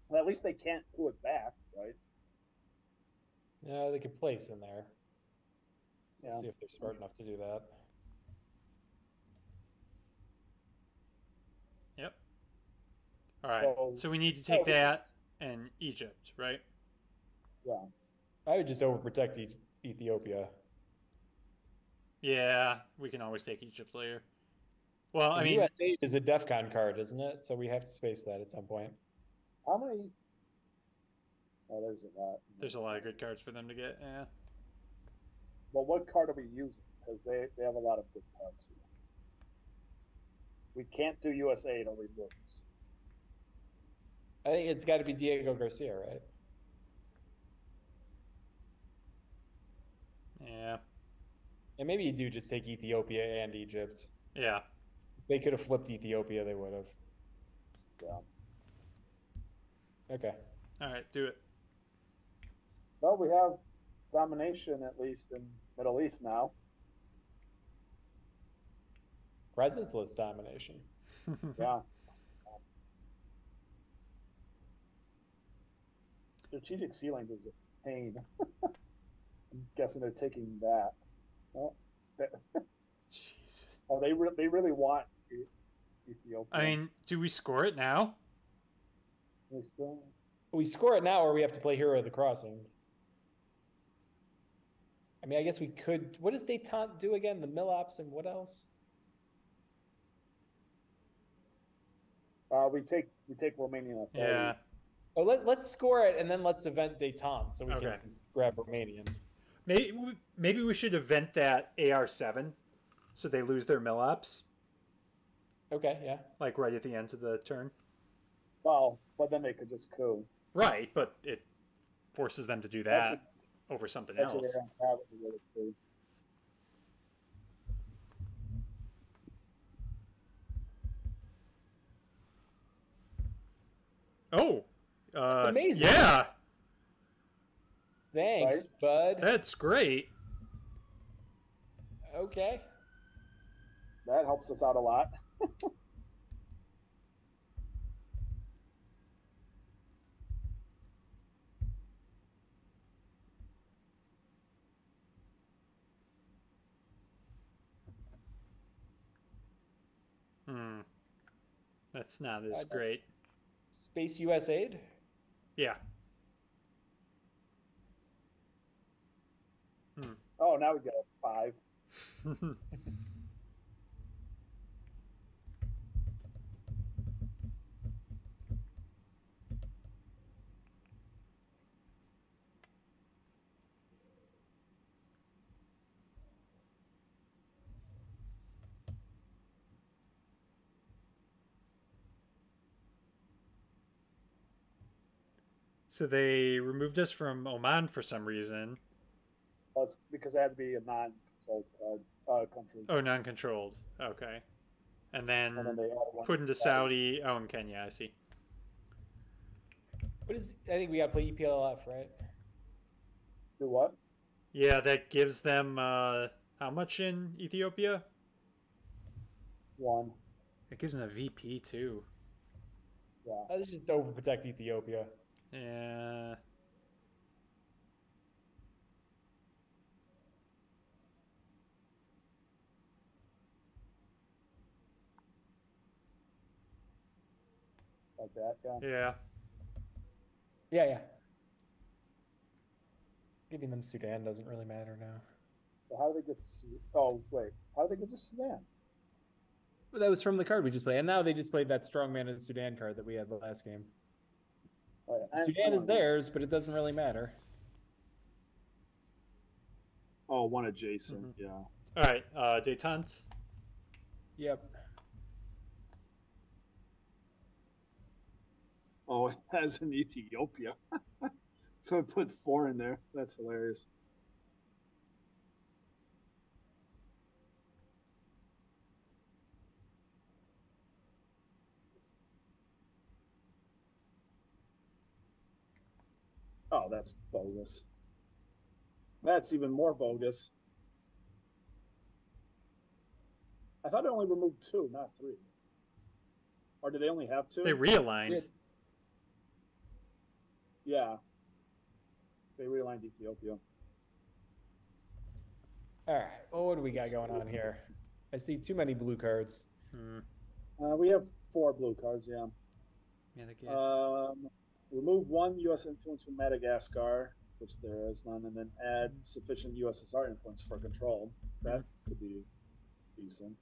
Well, at least they can't pull it back, right? No, they could place in there. Let's Yeah. see if they're smart enough to do that. Yep. All right. So we need to take that and Egypt, right? Yeah. I would just overprotect Ethiopia. Yeah, we can always take Egypt later. Well, I mean, USA is a DEFCON card, isn't it? So we have to space that at some point. How many? Oh, there's a lot. There's a lot of good cards for them to get. Yeah. Well, what card are we using? Because they have a lot of good cards here. We can't do USA till we lose. I think it's got to be Diego Garcia, right? Yeah. And maybe you do just take Ethiopia and Egypt. Yeah. They could have flipped Ethiopia, they would have. Yeah. Okay. All right, do it. Well, we have domination, at least in Middle East now. Presence list domination. Yeah. Strategic ceilings is a pain. I'm guessing they're taking that. Oh, Jesus. Oh, they really want Ethiopia. I mean, do we score it now? We score it now, or we have to play Hero of the Crossing. I mean, I guess we could. What does Détente do again? The Mill-Ops and what else? We take Romanian authority. Yeah. Oh, let's score it and then let's event Détente so we can grab Romanian. Maybe we should event that AR7 so they lose their Mill-Ops. Okay, yeah. Like right at the end of the turn. Well, but then they could just coup. Right, but it forces them to do that over something else. Oh, That's amazing. Yeah, Thanks, bud. that's great. Okay. That helps us out a lot. That's not as great. Space US aid? Yeah. Oh, now we got 5. So they removed us from Oman for some reason. Well, it's because it had to be a non-controlled country. Oh, non-controlled. Okay. And then they added one put into Saudi. Oh, and Kenya, I see. What is? I think we got to play EPLF, right? Do what? Yeah, that gives them how much in Ethiopia? 1. It gives them a VP too. Yeah. Let's just overprotect Ethiopia. Yeah. Like that, yeah. Yeah. Yeah. Giving them Sudan doesn't really matter now. So how do they get to... Oh, wait. How do they get to Sudan? But that was from the card we just played. And now they just played that Strongman of Sudan card that we had the last game. Sudan is theirs, but it doesn't really matter. Oh, 1 adjacent, yeah. All right, detente. Yep. Oh, it has in Ethiopia. So I put 4 in there. That's hilarious. Oh, that's bogus. That's even more bogus. I thought it only removed 2, not 3. Or did they only have 2? They realigned. Yeah. They realigned Ethiopia. All right. Well, what do we got going on here? I see too many blue cards. We have 4 blue cards, yeah. Yeah, the Remove 1 U.S. influence from Madagascar, which there is none, and then add sufficient USSR influence for control. That could be decent.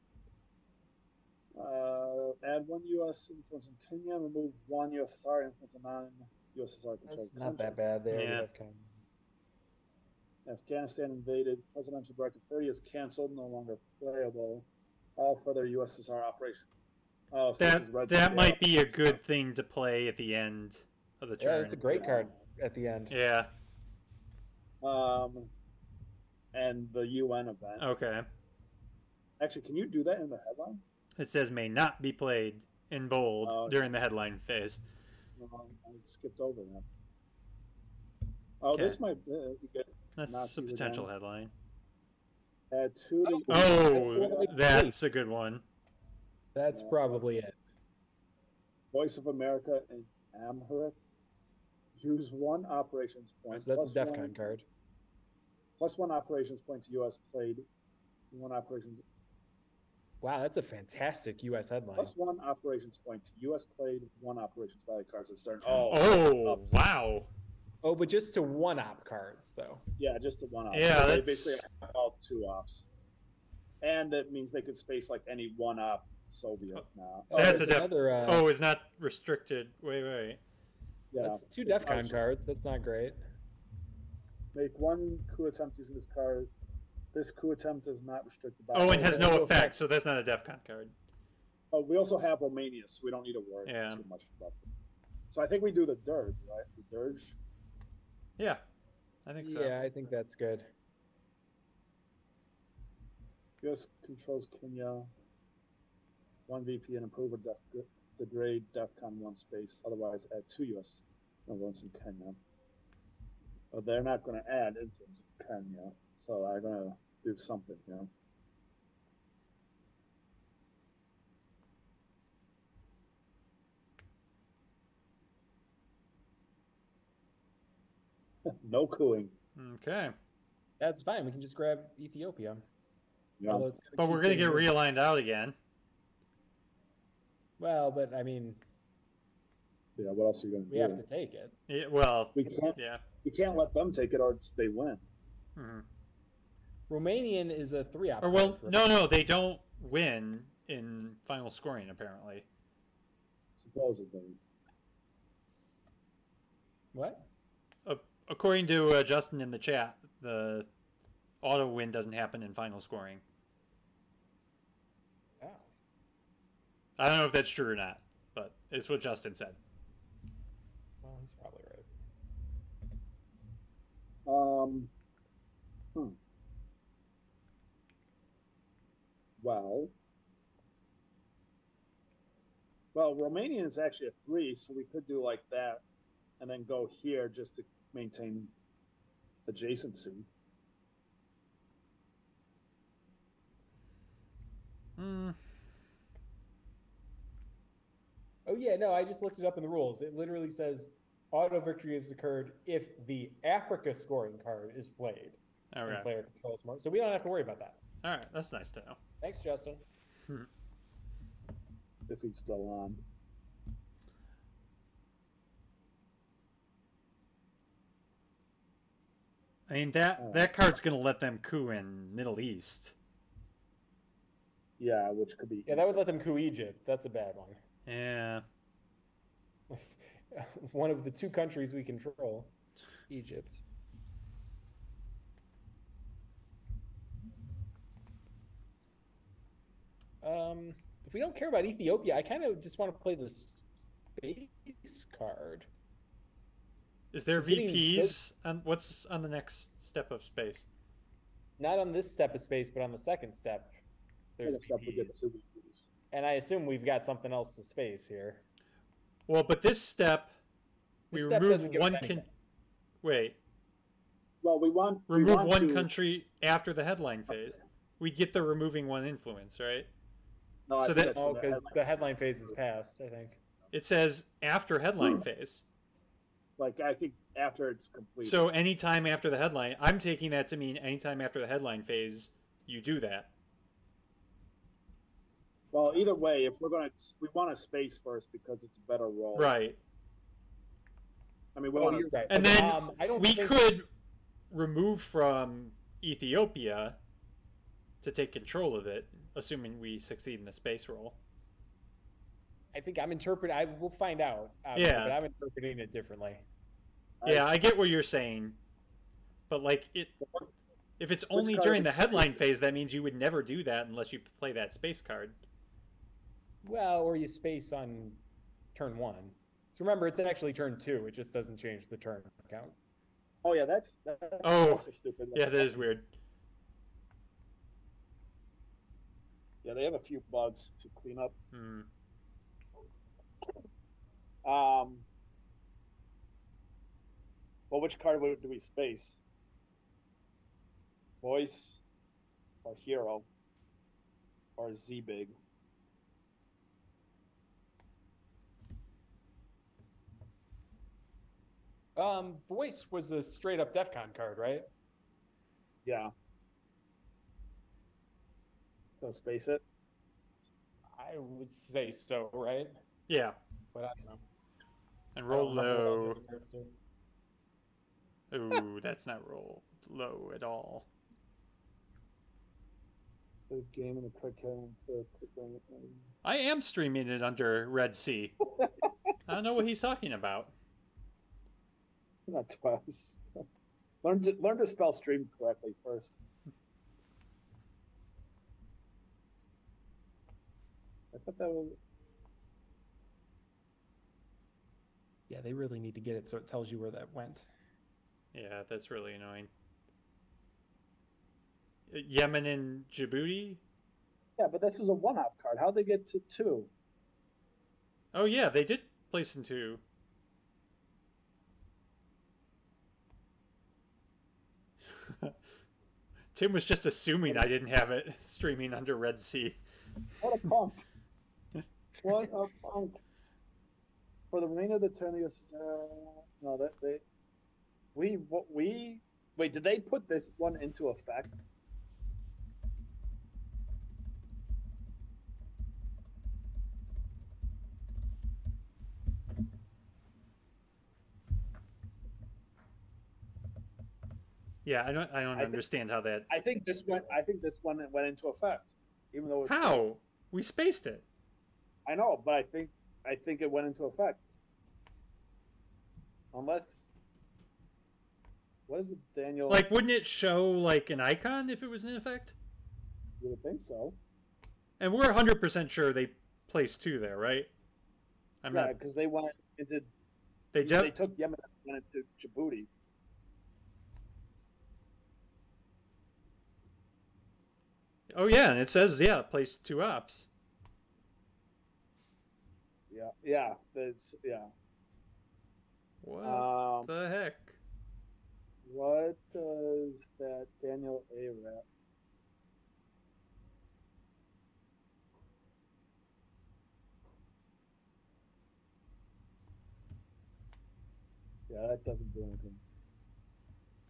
Add 1 U.S. influence in Kenya, remove 1 USSR influence in non-USSR control. That's not that bad there. Yeah. Afghanistan invaded. Presidential Directive 30 is canceled, no longer playable. All further USSR operation. Oh, so that might be a good thing to play at the end of the turn. Yeah, it's a great card at the end. Yeah. And the UN event. Okay. Actually, can you do that in the headline? It says may not be played in bold during the headline phase. I skipped over that. Oh, this might be good. That's a potential headline. Add 2 to... Oh, that's a good one. That's probably it. Voice of America and Amharic. Use 1 operations point. So that's a DEFCON card. Plus 1 operations point to U.S. played. 1 operations. Wow, that's a fantastic U.S. headline. Plus 1 operations point to U.S. played. 1 operations value cards that start. Wow. Oh, but just to 1-op cards, though. Yeah, just to 1-op. Yeah, so that's... they basically have all 2-ops. And that means they could space like any 1-op Soviet now. That's it's not restricted. Wait. Yeah, that's 2 DEFCON cards. That's not great. Make 1 coup attempt using this card. This coup attempt is not restricted by... Oh, it has no effect, so that's not a DEFCON card. Oh, we also have Romania, so we don't need to worry too much about it. So I think we do the dirge, right? The dirge. Yeah, I think so. Yeah, I think that's good. U.S. controls Kenya. 1 VP and improve or degrade DEFCON 1 space. Otherwise, add 2 U.S. influence in Kenya. But they're not going to add influence in Kenya, so I'm going to do something, you know. No cooing. Okay. That's fine. We can just grab Ethiopia. Yeah. Although it's But we're going to get realigned out again. Well, but I mean, yeah. What else are you going to do? We have to take it. Yeah, well, we can't. Yeah. We can't let them take it, or they win. Mm-hmm. Romanian is a 3-op. Or well, no, they don't win in final scoring apparently. Supposedly. What? According to Justin in the chat, the auto win doesn't happen in final scoring. Oh. I don't know if that's true or not, but it's what Justin said. Well, he's probably right. Well, Romanian is actually a 3, so we could do like that, and then go here just to maintain adjacency. Oh yeah, no, I just looked it up in the rules. It literally says auto victory has occurred if the Africa scoring card is played. Okay. And player controls more. So we don't have to worry about that. All right, that's nice to know. Thanks, Justin. If he's still on. I mean, that card's going to let them coup in Middle East. Yeah, which could be... Yeah, that would let them coup Egypt. That's a bad one. Yeah. One of the 2 countries we control. Egypt. If we don't care about Ethiopia, I kind of just want to play the space card. Is there VPs? What's on the next step of space? Not on this step of space, but on the second step. There's VPs. And I assume we've got something else to space here. Well, but this step, we remove one. Wait. Well, we want one country after the headline phase. We get the removing one influence, right? No, so because the headline phase is passed, I think. It says after headline phase. Like, I think after it's complete. So anytime after the headline, I'm taking that to mean anytime after the headline phase, you do that. Well, either way, if we want a space first because it's a better roll. Right. I mean, you're right. And then we could remove from Ethiopia to take control of it, assuming we succeed in the space roll. I think I'm interpreting. We'll find out. Yeah, but I'm interpreting it differently. Yeah, I get what you're saying, but like if it's only during the headline phase, that means you would never do that unless you play that space card. Well, or you space on turn 1. So remember, it's actually turn 2. It just doesn't change the turn count. Oh yeah, that's stupid. Yeah, that is weird. Yeah, they have a few bugs to clean up. Well, which card do we space? Voice, or Hero, or Z-Big? Voice was a straight up DEFCON card, right? Yeah. So space it? I would say so, right? Yeah. But I don't know. And roll low. Ooh, that's not roll low at all. The game in the quick I am streaming it under Red Sea. I don't know what he's talking about. Not twice. Learn to spell stream correctly first. I thought that was. Yeah, they really need to get it so it tells you where that went. Yeah, that's really annoying. Yemen and Djibouti? Yeah, but this is a one-op card. How'd they get to 2? Oh yeah, they did place in 2. Tim was just assuming I didn't have it streaming under Red Sea. What a punk. What a punk. For the remainder of the turn, no, that they, wait, did they put this one into effect? Yeah, I don't understand how that. I think this went went into effect, even though. How? We spaced it. I know, but I think it went into effect. Unless, what is it, Daniel? Like, wouldn't it show like an icon if it was in effect? You would think so. And we're 100% sure they placed 2 there, right? Yeah, because they went into. They took Yemen and went into Djibouti. Oh yeah, and it says placed 2 ops. Yeah, that's What the heck? What does that Daniel A. rep? Yeah, that doesn't do anything.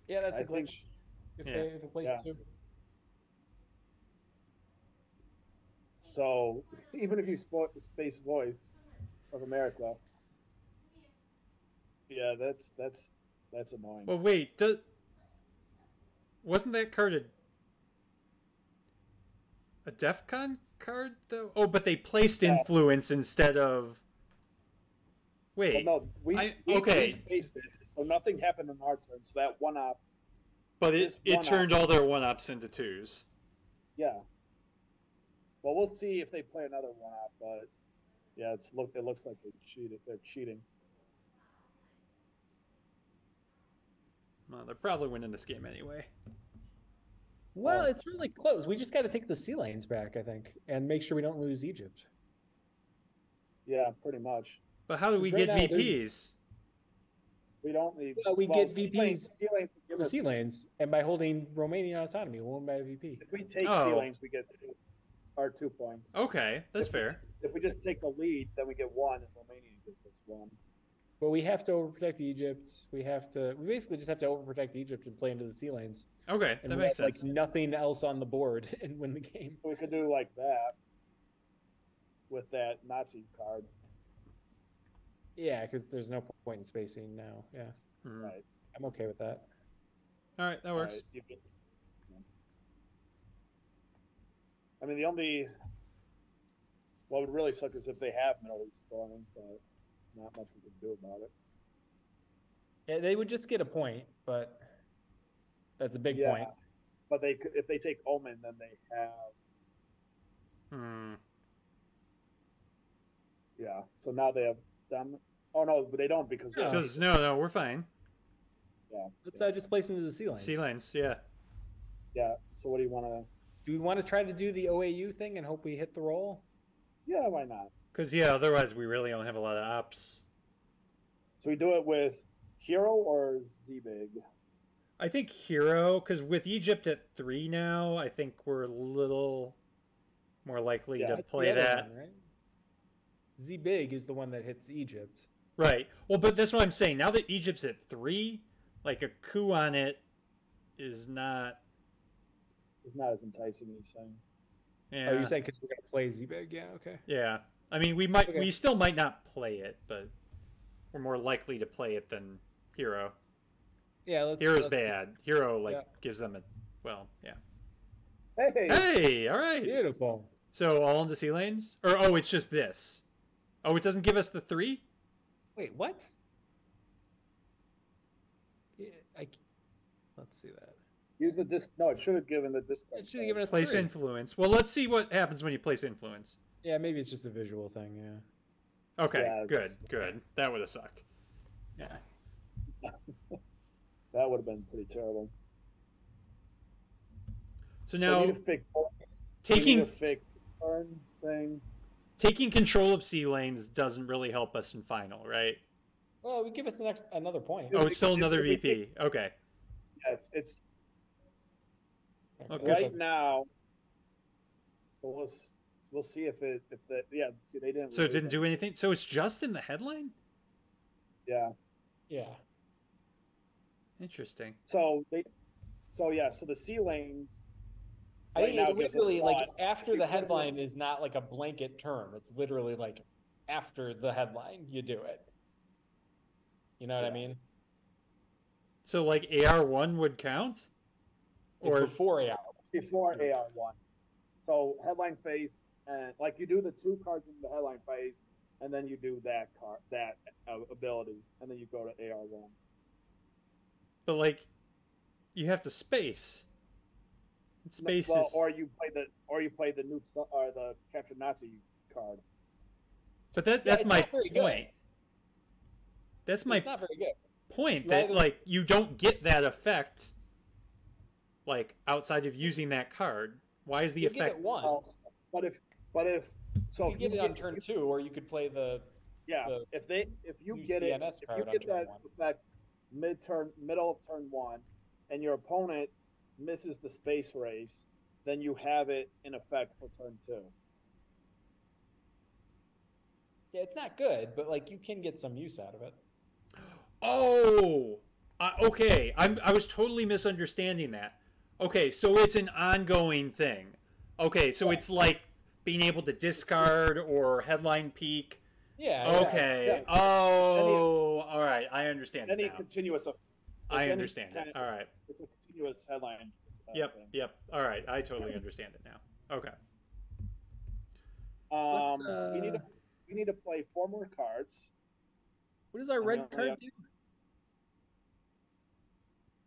Yeah, that's a glitch. If it places 2. So even if you space voice of America, yeah, that's annoying. Well, wait, wasn't that card a DEF CON card though? Oh, but they placed influence instead of. Wait, well, no, we spaced it, so nothing happened in our turn. So that one op. But it turned all their 1-ops into 2s. Yeah. Well, we'll see if they play another one-op, but yeah, it looks like they're cheating. Well, they're probably winning this game anyway. Well, it's really close. We just got to take the sea lanes back, I think, and make sure we don't lose Egypt. Yeah, pretty much. But how do we get VPs? We don't need. Well, we get VPs for sea lanes, and by holding Romanian autonomy, we won't buy a VP. If we take sea lanes, we get our 2 points. Okay, that's fair. If we just take the lead, then we get 1, and Romania gives us 1. But we have to overprotect Egypt. We basically just have to overprotect Egypt and play into the sea lanes. Okay, and that makes sense. Like nothing else on the board and win the game. We could do like that with that Nazi card. Yeah, because there's no point in spacing now. Yeah, right. I'm okay with that. All right, that works. Right. I mean, what would really suck is if they have Middle East scoring, but not much we can do about it. Yeah, they would just get a point, but that's a big point. But if they take Oman, then they have. Yeah, so now they have them. Oh no, but they don't because. No, we're fine. Yeah. Let's just place into the sea lanes. Sea lanes, yeah. Yeah. So what do you want to? Do we want to try to do the OAU thing and hope we hit the roll? Yeah, why not? Because otherwise we really don't have a lot of ops. So we do it with Hero or Z-Big? I think Hero, because with Egypt at 3 now, I think we're a little more likely to play that. One, right? Z-Big is the one that hits Egypt. Right. Well, but that's what I'm saying. Now that Egypt's at 3, like a coup on it is not... It's not as enticing as saying. Yeah. Oh, you're saying because we're going to play Z-Big? Yeah, okay. Yeah. I mean, we still might not play it, but we're more likely to play it than Hero. Yeah, Hero's bad. Hero, gives them yeah. Hey, all right. Beautiful. So all into sea lanes? Or, it's just this. Oh, it doesn't give us the 3? Wait, what? Yeah, let's see that. Use the disc. No, it should have given the disc. It should have given us place 3. influence. Well, let's see what happens when you place influence. Yeah, maybe it's just a visual thing. Yeah. Okay, good. That would have sucked. Yeah. That would have been pretty terrible. So We now need to fix taking turn thing. taking control of sea lanes doesn't really help us in final, right? Well, it would give us another point. Oh, it's still another If we VP. Okay. Yeah, it's Okay. right now. So we'll see if they didn't. So it didn't do anything. So it's just in the headline. Yeah. Yeah. Interesting. So the sea lanes. I think now it gives us literally like one. after the headline is not like a blanket term. It's literally like after the headline you do it. You know what I mean? So like AR1 would count, Or before AR. Before AR1. So headline phase, and like you do the 2 cards in the headline phase, and then you do that card, that ability, and then you go to AR1. but like, you have to space. And space Well, is. or you play the nuke or the captured Nazi card. But that's it's my not very point. good. That's my It's not very good. point. You That either- like you don't get that effect, like outside of using that card. Why is the You get effect? it once. But if so, You if get it on turn 2, or you could play the if you get it, UCNS if card you on get turn that 1. effect middle of turn 1, and your opponent misses the space race, then you have it in effect for turn 2. Yeah, it's not good, but like you can get some use out of it. Oh, okay. I was totally misunderstanding that. Okay, so it's an ongoing thing. Okay, so it's like being able to discard or headline peak. Yeah. Okay. yeah. Oh, all right. I understand it Any now. continuous. I understand it. All right. It's a continuous headline. Yep. thing. Yep. All right. I totally understand it now. Okay. We need to play 4 more cards. What does our And red then we card have- do?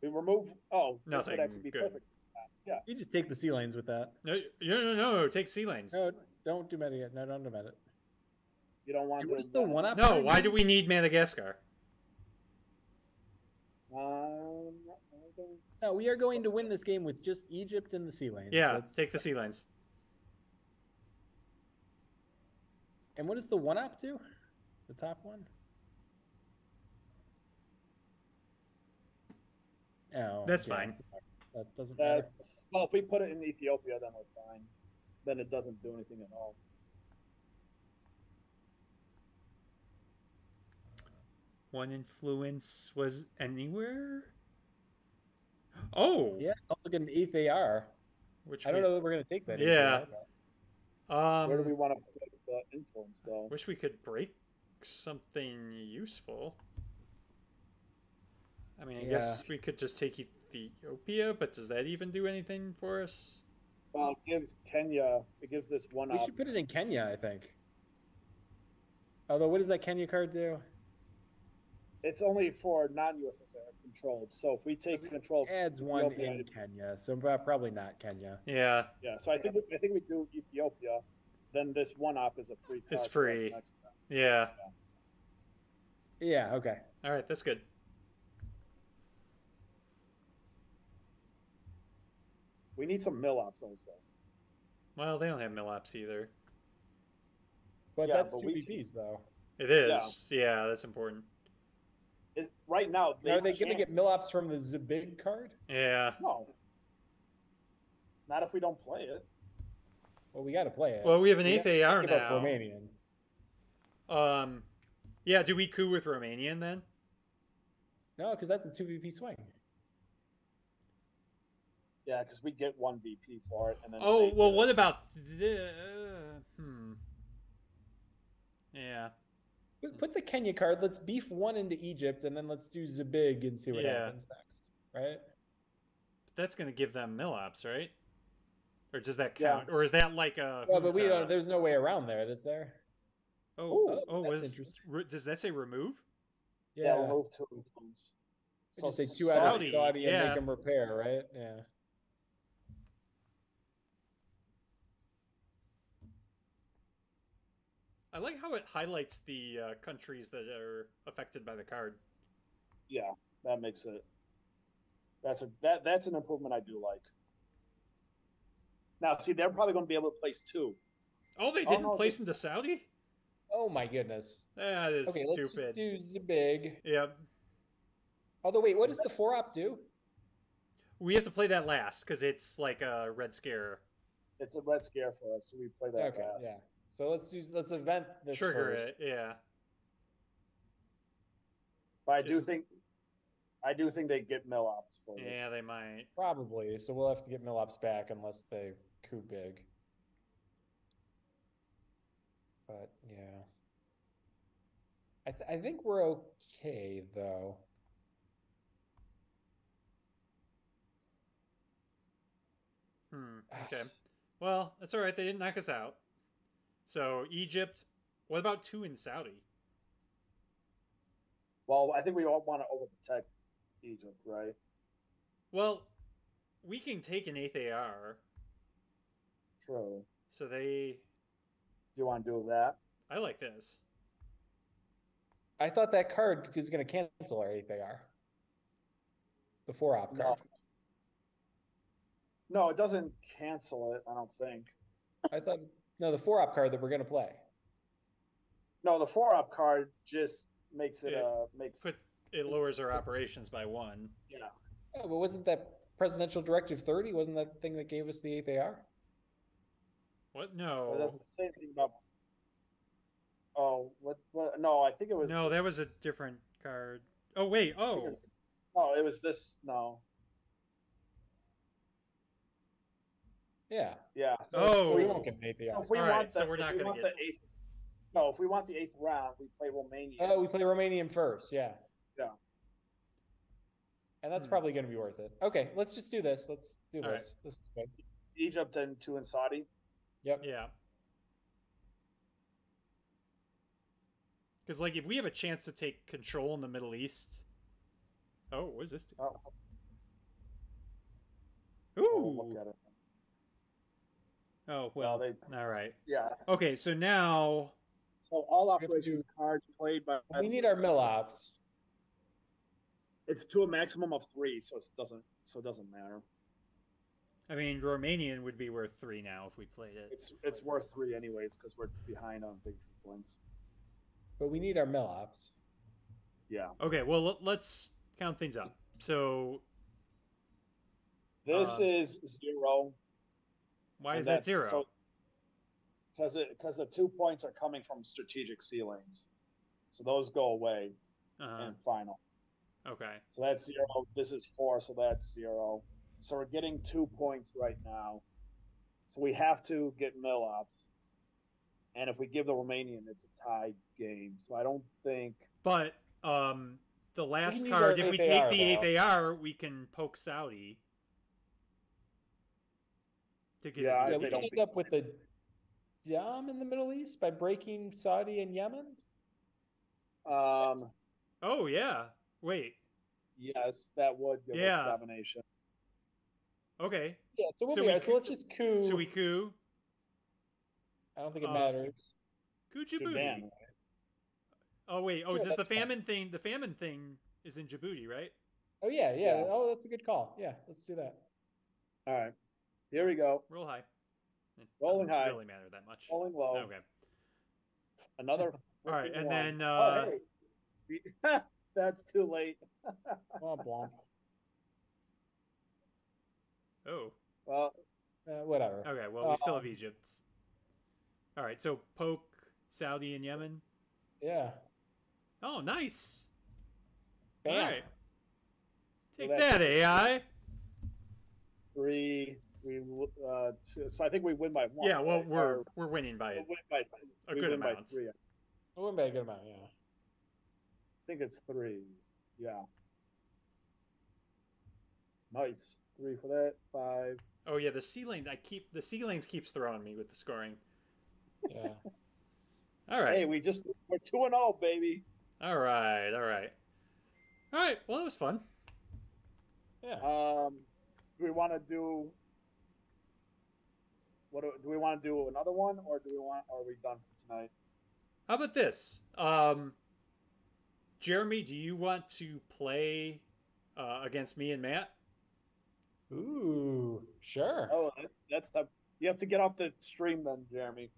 We remove. Oh, this Nothing. would actually be Good. perfect. Yeah. You just take the sea lanes with that. No. Take sea lanes. No, don't do meta yet. No, don't do meta. You don't want And to. what is the one up? No. Why do we need Madagascar? No, we are going to win this game with just Egypt and the sea lanes. Yeah. That's- Take the sea lanes. And what does the one up do? The top one? Oh, That's yeah. fine. That doesn't matter. Well, if we put it in Ethiopia, then we're fine. Then it doesn't do anything at all. One influence was anywhere. Oh. Yeah, also get an 8th AR. Which I don't know that we're going to take that. 8th Yeah. AR, but- Where do we want to put the influence, though? Wish we could break something useful. I mean, I guess we could just take Ethiopia, but does that even do anything for us? Well, it gives Kenya. It gives this one We up. should put it in Kenya, I think. Although, what does that Kenya card do? It's only for non-USSR controlled. So if we take control, of Adds one Ethiopia, in Kenya, so probably not Kenya. Yeah. yeah. So I think we do Ethiopia. Then this one up is a free card. It's for us free. next time. Yeah. Yeah, okay. All right, that's good. We need some mill ups also. Well, they don't have mill-ups either. But Yeah, that's but 2 VPs, though. It is. Yeah, that's important. Right now, Are they going to get Millops from the Zabig card? Yeah. No. Not if we don't play it. Well, we got to play it. Well, we have an We 8th gotta AR give up now. Romanian. Yeah, do we coup with Romanian then? No, because that's a 2 VP swing. Yeah, because we get 1 VP for it, and then. Oh, they well, get what it. about the... Yeah. Put the Kenya card. Let's beef 1 into Egypt, and then let's do Zabig and see what Yeah. happens next. Right? That's going to give them mill-ups, right? Or does that Yeah. count? Or is that like a... Well, but we don't. There's no way around there, is there? Ooh, that's interesting. Does that say remove? Yeah, Yeah. we'll move 2 influence. So say 2 out of Saudi, Saudi and yeah. make them repair, right? Yeah. I like how it highlights the countries that are affected by the card. yeah, that makes it. That's an improvement I do like. Now, see, they're probably going to be able to place 2. Oh, they Oh, didn't no, place into Saudi? Oh my goodness. That is Okay, let's stupid. just do Zabig. Yep. Although, wait, what does the 4-op do? We have to play that last because it's like a red scare. It's a red scare for us, so we play that Okay, last. yeah. So let's event this Trigger first. it, yeah. But I do think they get mill ops for this. Yeah, they might. Probably. So we'll have to get Millops back unless they coup big. But yeah, I think we're okay though. Okay. Well, that's all right. They didn't knock us out. So Egypt. What about 2 in Saudi? Well, I think we all want to overprotect Egypt, right? Well, we can take an 8th AR. True. So they. You want to do that? I like this. I thought that card is going to cancel our 8th AR. The 4-op card. No, it doesn't cancel it, I don't think. I thought, no, the 4-op card that we're going to play. No, the 4-op card just makes it, It lowers our operations by 1. Yeah. Oh, but wasn't that Presidential Directive 30? Wasn't that the thing that gave us the 8th AR? What? No. It doesn't say anything about. Oh, what? No, I think it was. No, that was a different card. Oh, wait. Oh. No, it was this. No. Yeah. Yeah. Oh. So we won't get an 8th AR. So if we All want right, so we're not going to get. The 8th, no, if we want the 8th round, we play Romania. Oh, we play Romanian first. Yeah. Yeah. And that's probably going to be worth it. Okay, let's just do this. Let's do All this. right. This is good. Egypt and 2 in Saudi. Yep. Yeah. Because, like, if we have a chance to take control in the Middle East. Oh, what does this do? Oh. Ooh. Look at it. Oh, well. No, all right. Yeah. Okay, so now. So all operation cards played by. We need our Millops. It's to a maximum of 3, so it doesn't matter. I mean, Romanian would be worth 3 now if we played it. It's worth 3 anyways because we're behind on big points. But we need our Millops. Yeah. Okay, well, let's count things up. So. This is 0. Why is that 0? So, because the 2 points are coming from strategic ceilings, so those go away in final. Okay. So that's 0. This is 4, so that's 0. So we're getting 2 points right now. So we have to get Millops. And if we give the Romanian, it's a tied game. So I don't think. But the last use our card, if we 8th take AR, the 8th AR, we can poke Saudi. To get Yeah, Yeah, we can end up with a Dom in the Middle East by breaking Saudi and Yemen. Oh, yeah. Wait. Yes, that would give us domination. Okay. Yeah, so we'll be right. So let's just coup. So we coup. I don't think it matters. Coup Djibouti. Sudan, right? Oh, wait. Oh, Sure, does the that's fine. famine thing... The famine thing is in Djibouti, right? Oh, yeah. Yeah. Oh, that's a good call. Yeah, let's do that. All right. Here we go. Roll high. It Rolling doesn't high. really matter that much. Rolling low. Okay. Another. All right, and one. then... hey. That's too late. Womp womp. Oh. Well, Whatever. Okay, well, we still have Egypt. All right, so poke Saudi and Yemen. Yeah. Oh, nice. Bam. All right. Take that's- that, AI. 3. Two, so I think we win by 1. Yeah, well, right? we're winning by We'll win by, a we good win by amount. 3. I We'll win by a good amount, yeah. think it's 3. Yeah. Nice. 3 for that. 5. Oh yeah, the ceilings. The ceilings keeps throwing me with the scoring. Yeah. All right. Hey, we're 2-0, baby. All right. All right. All right. Well, that was fun. Yeah. Do we want to do? Do we want to do another one, or are we done for tonight? How about this? Jeremy, do you want to play against me and Matt? Ooh, sure. Oh, that's the. You have to get off the stream then, Jeremy.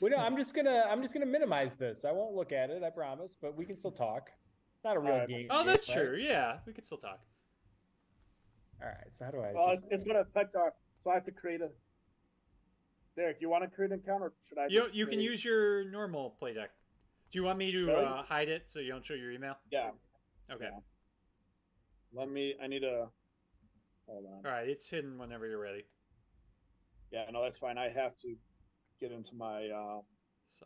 Well, no, I'm just gonna minimize this. I won't look at it, I promise, but we can still talk. It's not a real Alright. game. Oh, that's right? true. Yeah, we can still talk. All right. So how do I? Well, just... it's going to affect our. So I have to create a. Derek, you want to create an account, or should I? You can use your normal play deck. Do you want me to Really? hide it so you don't show your email? Yeah. Okay. Yeah. Let me. I need to. Hold on. All right, it's hidden whenever you're ready. Yeah, no, that's fine. I have to get into my.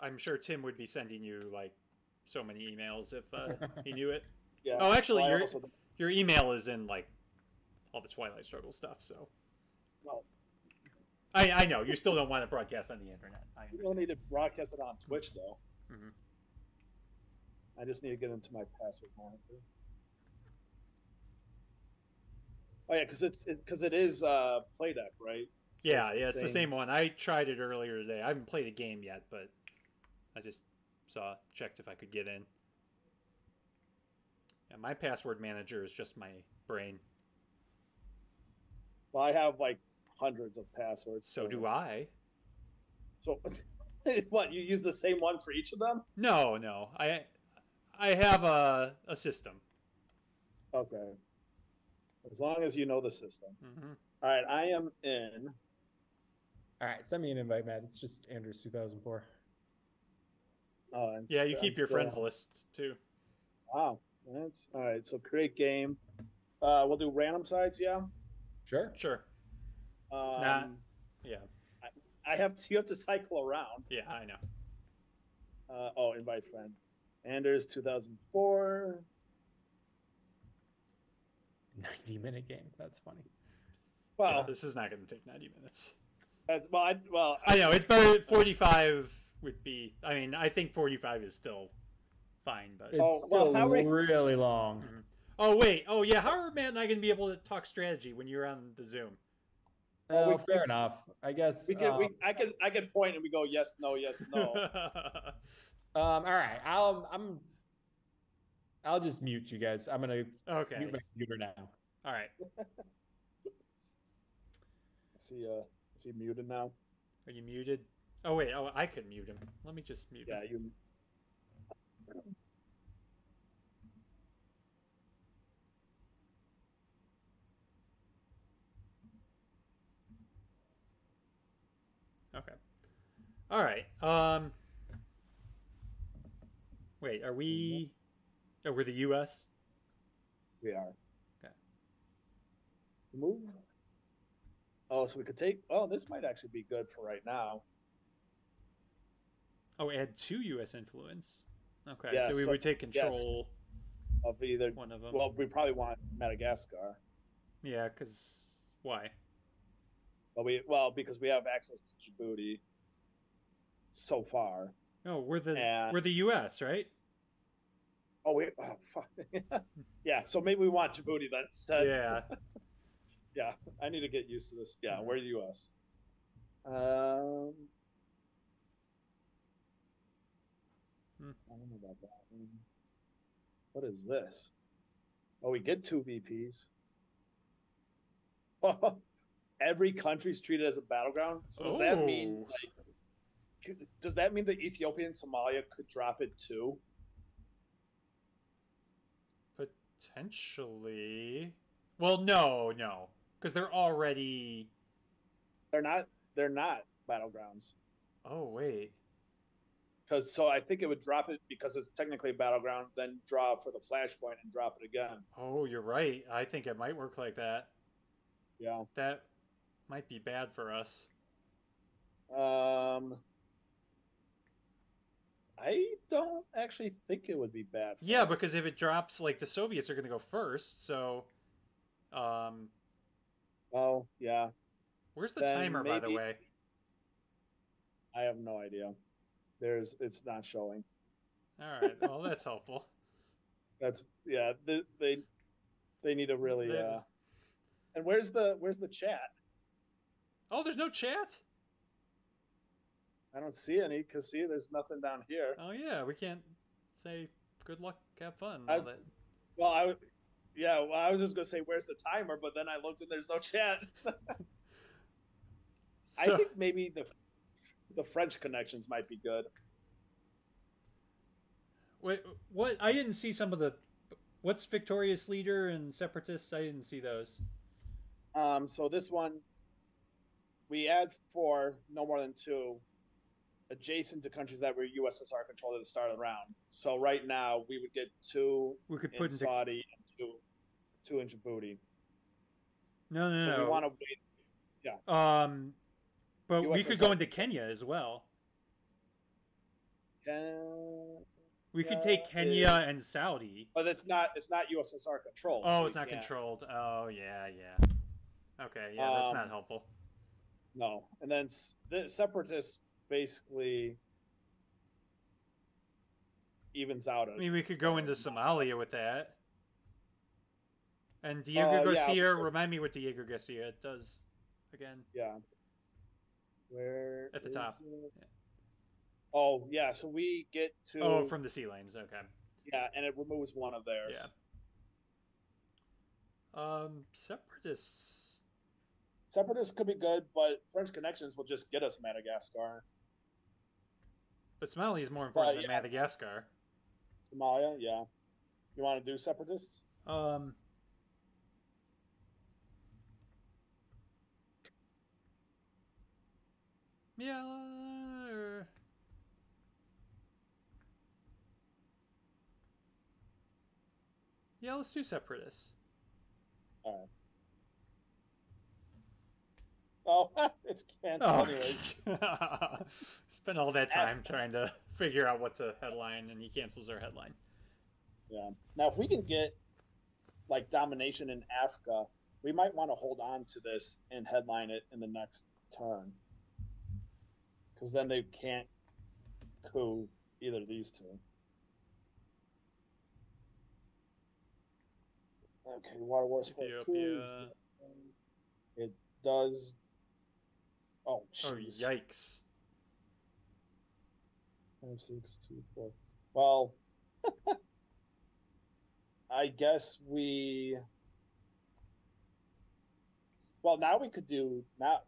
I'm sure Tim would be sending you like so many emails if he knew it. Yeah. Oh, actually, well, your email is in like all the Twilight Struggle stuff. So. Well, I know you still don't want to broadcast on the internet. I you don't need to broadcast it on Twitch though. Mm-hmm. I just need to get into my password monitor. Oh yeah, because it is play deck, right? So yeah, it's the same one. I tried it earlier today. I haven't played a game yet, but I just checked if I could get in. Yeah, my password manager is just my brain. Well, I have like hundreds of passwords. So do I. So, what? You use the same one for each of them? No. I have a system. Okay. As long as you know the system. Mm-hmm. All right, I am in. All right, send me an invite, Matt. It's just Andrews 2004. Oh, yeah, you keep your friends list too. Wow, that's all right. So create game. We'll do random sides. Yeah. Sure. Yeah. I have to. You have to cycle around. Yeah, I know. Oh, invite friend. Anders 2004. 90-minute game. That's funny. Well, yeah, this is not going to take 90 minutes. I know it's better. 45 would be. I mean, I think 45 is still fine, but It's still really long. Mm-hmm. Oh wait. Oh yeah. How are Matt and I going to be able to talk strategy when you're on the Zoom? Oh, fair enough. I guess we can. I can point and we go yes, no, yes, no. All right. I'll just mute you guys. I'm gonna mute my computer now. All right. Is he muted now? Are you muted? Oh wait. Oh, I could mute him. Let me just mute him. Yeah, you. Okay. All right. Wait, are we? Oh, we're the U.S. We are. Okay. Move. Oh, so we could take. Oh, this might actually be good for right now. Oh, add 2 U.S. influence. Okay, Yeah, so we would take control of either one of them. Well, we probably want Madagascar. Yeah, because why? Because we have access to Djibouti. So far. No, we're the U.S., right? Oh fuck. Yeah, so maybe we want Djibouti then instead. Yeah. Yeah, I need to get used to this. Yeah, we're the U.S. I don't know about that. What is this? Oh, we get 2 VPs. Every country's treated as a battleground. So does that mean does that mean that Ethiopia and Somalia could drop it too? Potentially. Well, no, because they're already. They're not battlegrounds. Oh wait. So I think it would drop it because it's technically a battleground, then draw for the flashpoint and drop it again. Oh, you're right. I think it might work like that. Yeah. That might be bad for us. I don't actually think it would be bad for us. Because if it drops, like, the Soviets are going to go first, so... Oh, yeah. Where's the timer, by the way? I have no idea. It's not showing. All right. Well, that's helpful. They need to really And where's the chat? Oh, there's no chat? I don't see any because there's nothing down here. Oh yeah, we can't say good luck, have fun. I was, well, I was just gonna say where's the timer, but then I looked and there's no chat. I think maybe the French connections might be good. Wait, what? I didn't see some of the. What's Victorious Leader and Separatists? I didn't see those. So this one, we add 4, no more than 2, adjacent to countries that were USSR controlled at the start of the round. So right now we would get 2 we could put in Saudi and 2 in Djibouti. No. So we want to wait. Yeah. But USSR we could go into Kenya as well. We could take Kenya and Saudi. But it's not USSR controlled. Oh, so it's not controlled. Oh, yeah. Okay, yeah, that's not helpful. No. And then the separatists basically evens out. I mean, we could go into Somalia with that. And Diego Garcia, remind me what Diego Garcia does again. Yeah. Where at the top. Yeah. Oh, yeah, so we get to... Oh, from the sea lanes, okay. Yeah, and it removes one of theirs. Yeah. Separatists... Separatists could be good, but French connections will just get us Madagascar. But Somalia is more important than Madagascar. Somalia, yeah. You want to do separatists? Yeah, yeah, let's do separatists. All right. Oh, it's canceled anyways. Spent all that time trying to figure out what to headline, and he cancels our headline. Yeah. Now, if we can get, like, domination in Africa, we might want to hold on to this and headline it in the next turn. Because then they can't coup either of these two. Okay, Water Wars for coups. It does... Oh, jeez. Oh, yikes. 5, 6, 2, 4. Well, I guess we... Well, now we could do... Now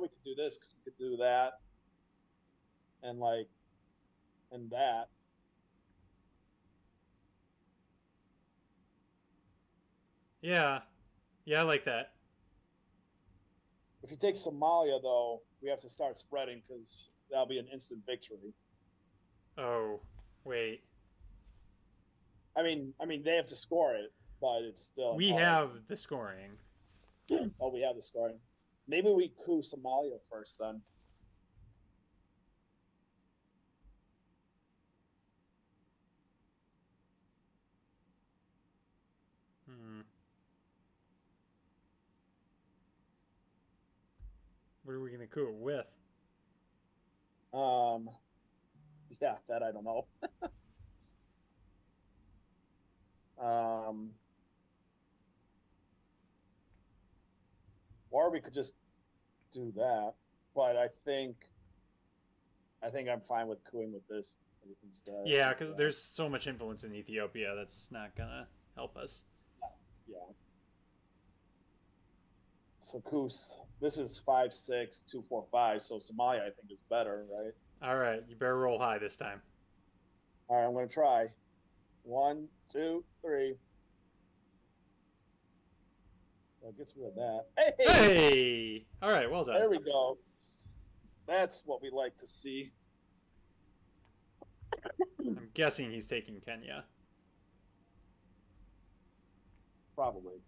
we could do this, because we could do that. And, like... And that. Yeah. Yeah, I like that. If you take Somalia, though, we have to start spreading because that'll be an instant victory. Oh, wait. I mean, they have to score it, but it's still. We have the scoring. Oh, we have the scoring. Maybe we coup Somalia first, then. What are we gonna coup it with? Yeah, that I don't know. Or we could just do that, but I think I'm fine with cooing with this instead. Yeah, because there's so much influence in Ethiopia that's not gonna help us. Yeah. So Kus, this is 5, 6, 2, 4, 5. So Somalia, I think, is better, right? All right, you better roll high this time. All right, I'm going to try. 1, 2, 3. That gets rid of that. Hey! All right, well done. There we go. That's what we like to see. I'm guessing he's taking Kenya. Probably.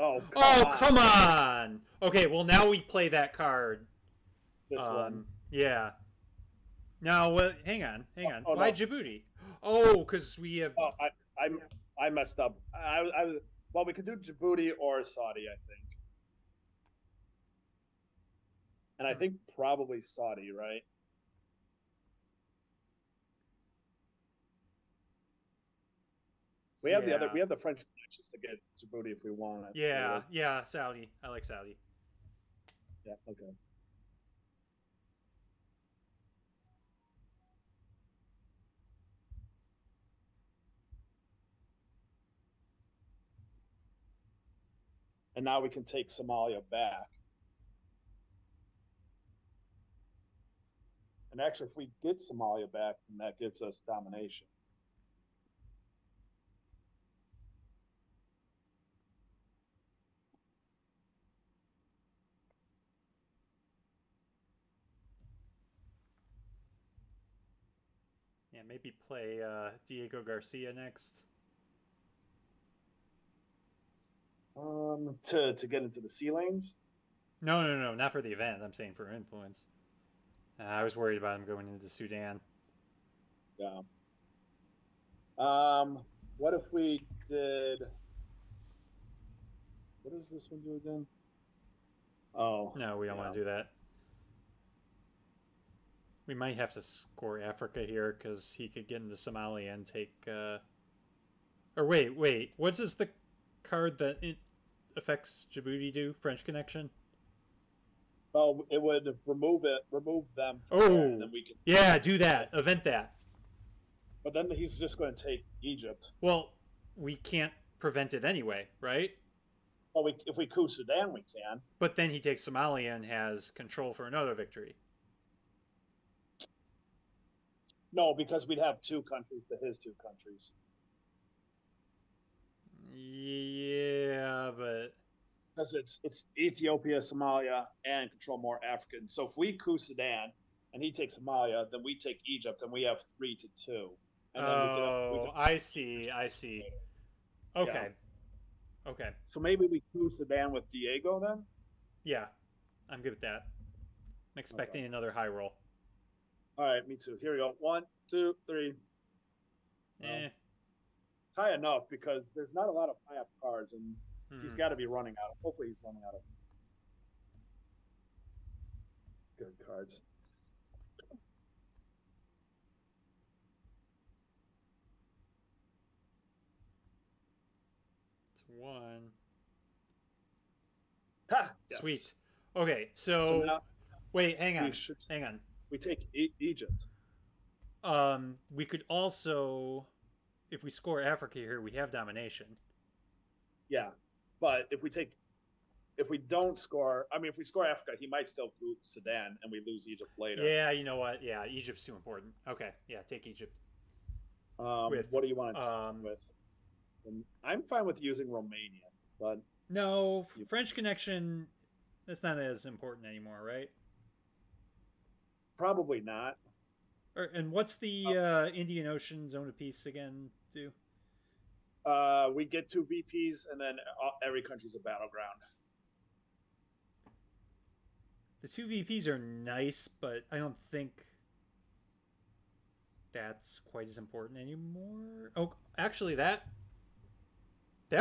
Oh, come on! Okay, well, now we play that card. This one. Yeah. Now, hang on. Oh, Why no. Djibouti? Oh, because we have... Oh, I messed up. Well, we could do Djibouti or Saudi, I think. And I think probably Saudi, right? We have we have the French connections to get Djibouti if we want it. Yeah, yeah, Saudi. I like Saudi. Yeah, okay. And now we can take Somalia back. And actually, if we get Somalia back, then that gets us domination. Yeah, maybe play Diego Garcia next. To get into the sea lanes? No, not for the event. I'm saying for influence. I was worried about him going into Sudan. Yeah. What if we did? What does this one do again? Oh. No, we don't want to do that. We might have to score Africa here because he could get into Somalia and take. Or wait. What does the card that affects Djibouti do? French connection. Oh, it would remove them. And then we can. Yeah, do that. Event that. But then he's just going to take Egypt. Well, we can't prevent it anyway, right? Well, if we coup Sudan, we can. But then he takes Somalia and has control for another victory. No, because we'd have two countries to his two countries. Yeah, but because it's Ethiopia, Somalia, and control more African. So if we coup Sudan and he takes Somalia, then we take Egypt, and we have 3-2. And then we could I see. Okay. Yeah. Okay. So maybe we coup Sudan with Diego then? Yeah, I'm good with that. I'm expecting another high roll. All right, me too. Here we go. 1, 2, 3. High enough because there's not a lot of high up cards, and he's got to be running out. Hopefully, he's running out of good cards. It's 1. Ha! Yes. Sweet. Okay, so now, wait, hang on. We take Egypt. We could also, if we score Africa here, we have domination. Yeah, but if we don't score, I mean, if we score Africa, he might still coup Sudan, and we lose Egypt later. Yeah, you know what? Yeah, Egypt's too important. Okay, yeah, take Egypt. What do you want to with? I'm fine with using Romania, but no, French connection. That's not as important anymore, right? Probably not. And what's the Indian Ocean Zone of Peace again do? We get 2 VPs, and then every country's a battleground. The 2 VPs are nice, but I don't think that's quite as important anymore. Oh, actually, that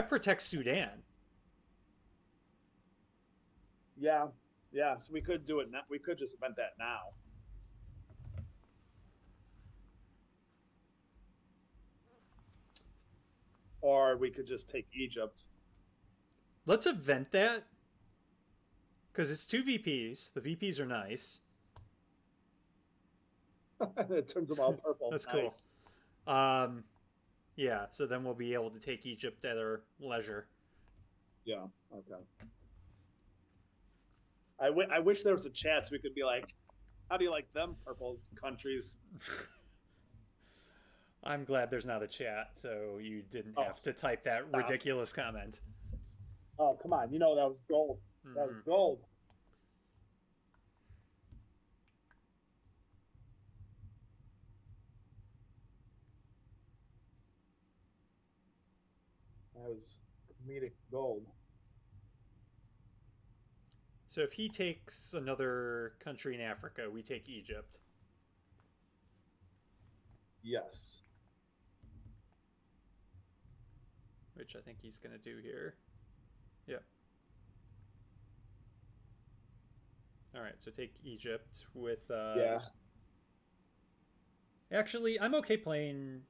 protects Sudan. Yeah. So we could do it now. We could just event that now. Or we could just take Egypt. Let's event that. Because it's 2 VPs. The VPs are nice. It turns them all purple. That's nice. Cool. Yeah, so then we'll be able to take Egypt at our leisure. Yeah, okay. I wish there was a chat so we could be like, how do you like them purple countries? I'm glad there's not a chat, so you didn't have to type that ridiculous comment. Oh, come on. You know that was gold. That was gold. That was comedic gold. So if he takes another country in Africa, we take Egypt. Yes. Which I think he's going to do here. Yep. All right, so take Egypt with... yeah. Actually, I'm okay playing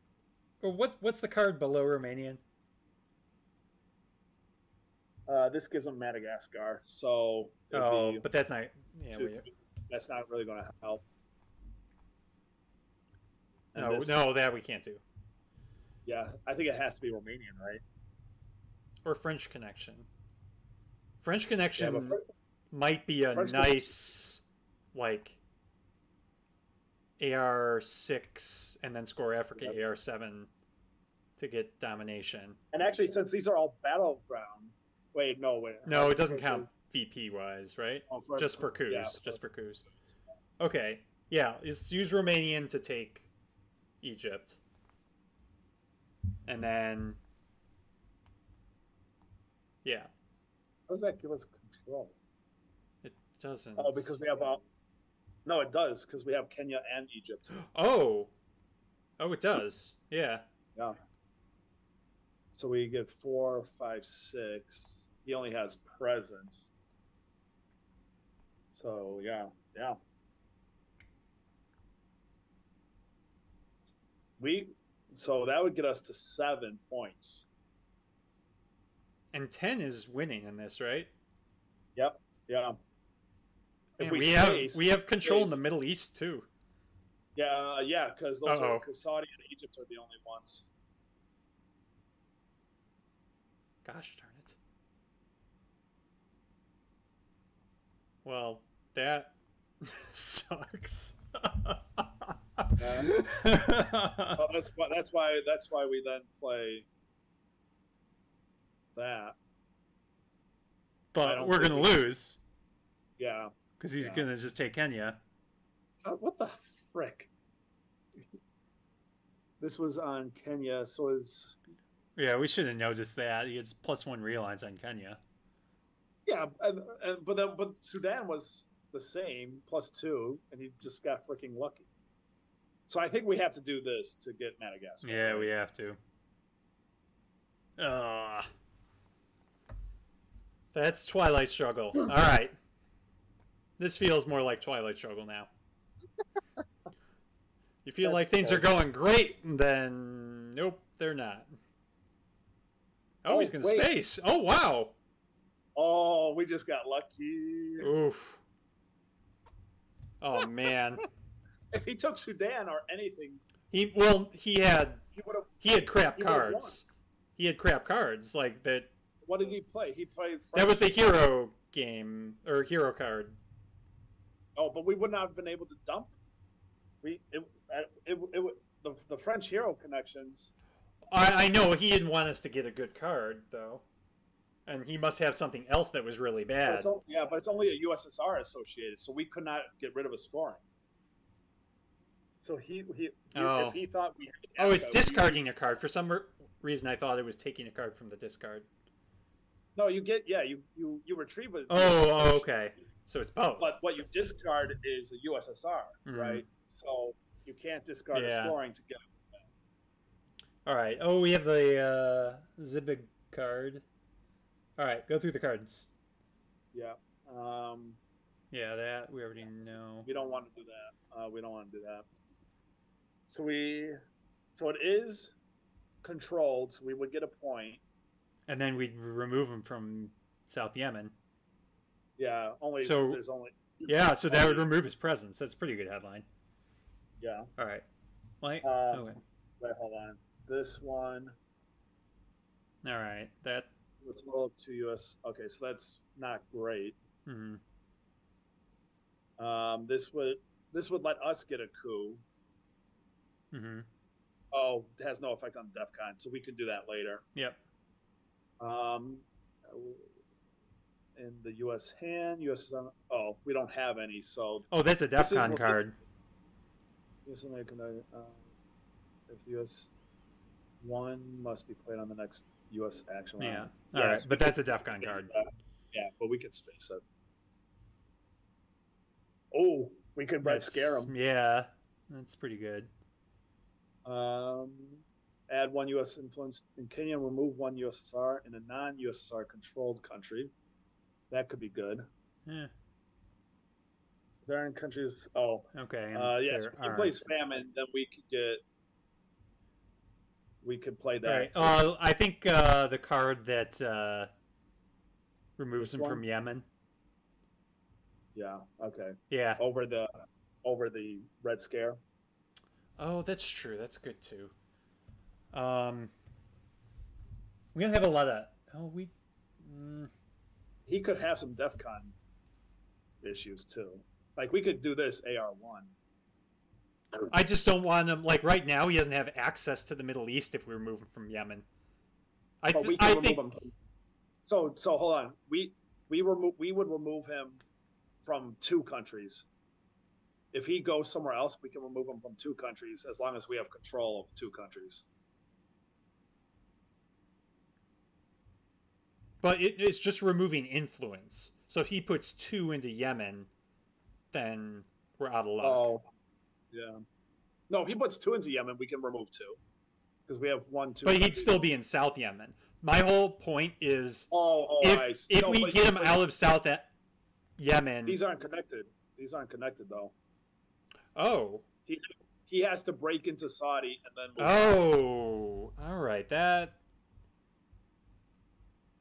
Or what's the card below Romanian? This gives them Madagascar, so but that's not. Yeah, that's not really going to help. And no, that we can't do. Yeah, I think it has to be Romanian, right? Or French Connection. French Connection Yeah, might be a nice, like, AR6 and then score Africa AR7 to get domination. And actually, since these are all battleground, wait. No, it doesn't count VP wise, right? Oh, just for coups. Yeah, just for coups. Okay, yeah, just use Romanian to take Egypt, and then yeah. How does that give us control? It doesn't. Oh, because we have no, it does because we have Kenya and Egypt. Oh, it does. Yeah. Yeah. So we get 4, 5, 6. He only has presence. So yeah. So that would get us to 7 points. And 10 is winning in this, right? Yep. Yeah. If we have control in the Middle East too. Yeah, because Saudi and Egypt are the only ones. Gosh darn it. Well, that sucks. Well, that's why we then play that. But we're gonna lose. Yeah. Because he's gonna just take Kenya. What the frick? This was on Kenya, so is. Yeah, we should have noticed that. He gets +1 realigns on Kenya. Yeah, but Sudan was the same +2, and he just got freaking lucky. So I think we have to do this to get Madagascar. Yeah, right? We have to. That's Twilight Struggle. All right. This feels more like Twilight Struggle now. You feel like things are going great, then nope, they're not. Oh, he's going to space. Oh, wow. Oh, we just got lucky. Oof. Oh, man. If he took Sudan or anything, he had crap cards. He had crap cards like that. What did he play? He played. That was the hero game or hero card. Oh, but we would not have been able to dump. The French hero connections. I know he didn't want us to get a good card though, and he must have something else that was really bad. But it's only a USSR associated, so we could not get rid of a scoring. So if he thought we had it's discarding a card. For some reason I thought it was taking a card from the discard. No, you retrieve it. Oh, okay. So it's both. But what you discard is a USSR, right? So you can't discard a scoring to get it. All right. Oh, we have the Zibig card. All right, go through the cards. Yeah. Yeah, that we already know. We don't want to do that. We don't want to do that. So it is controlled, so we would get a point. And then we'd remove him from South Yemen. Yeah, only so there's only. Yeah, so that would remove his presence. That's a pretty good headline. Yeah. All right. Okay. Wait, hold on. This one. All right. That. Let's roll up to US. Okay, so that's not great. Mm-hmm. This would let us get a coup. Mm-hmm. Oh, it has no effect on DEFCON, so we can do that later. Yep. In the U.S. hand, we don't have any, so. Oh, that's a DEFCON card. If U.S. 1 must be played on the next U.S. action line. Yeah. All right, but that's a DEFCON card. Yeah, but we could space it. Oh, we could red scare them. Yeah, that's pretty good. Add 1 U.S. influence in Kenya, remove 1 USSR in a non-USSR controlled country. That could be good. Yeah. They're in countries. Oh. Okay. Yes. If we place famine, then we could get. we could play that. Right. I think the card that removes him from Yemen. Yeah. Okay. Yeah. Over the Red Scare. Oh, that's true. That's good too. We're gonna have a lot of. Oh, we. He could have some DEF CON issues too. Like we could do this AR1. I just don't want him. Like right now, he doesn't have access to the Middle East if we remove him from Yemen. I think. Him. So hold on. We would remove him from 2 countries. If he goes somewhere else, we can remove him from 2 countries as long as we have control of 2 countries. But it's just removing influence. So if he puts 2 into Yemen, then we're out of luck. Oh, yeah. No, if he puts 2 into Yemen, we can remove 2 because we have 1, 2. But he'd still be in South Yemen. My whole point is, if we get him out of South Yemen, these aren't connected. These aren't connected though. Oh. He has to break into Saudi and then. Oh, all right. That.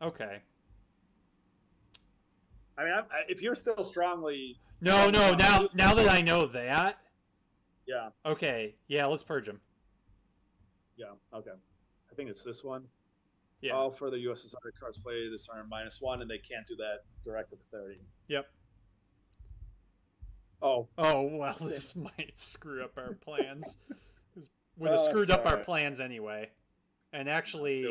Okay. I mean, if you're still strongly. No. Now that I know that. Yeah. Okay. Yeah. Let's purge him. Yeah. Okay. I think it's this one. Yeah. All further USSR cards play this turn -1, and they can't do that direct at 30. Yep. Oh. Oh well, this might screw up our plans. Would have screwed up our plans anyway. And actually,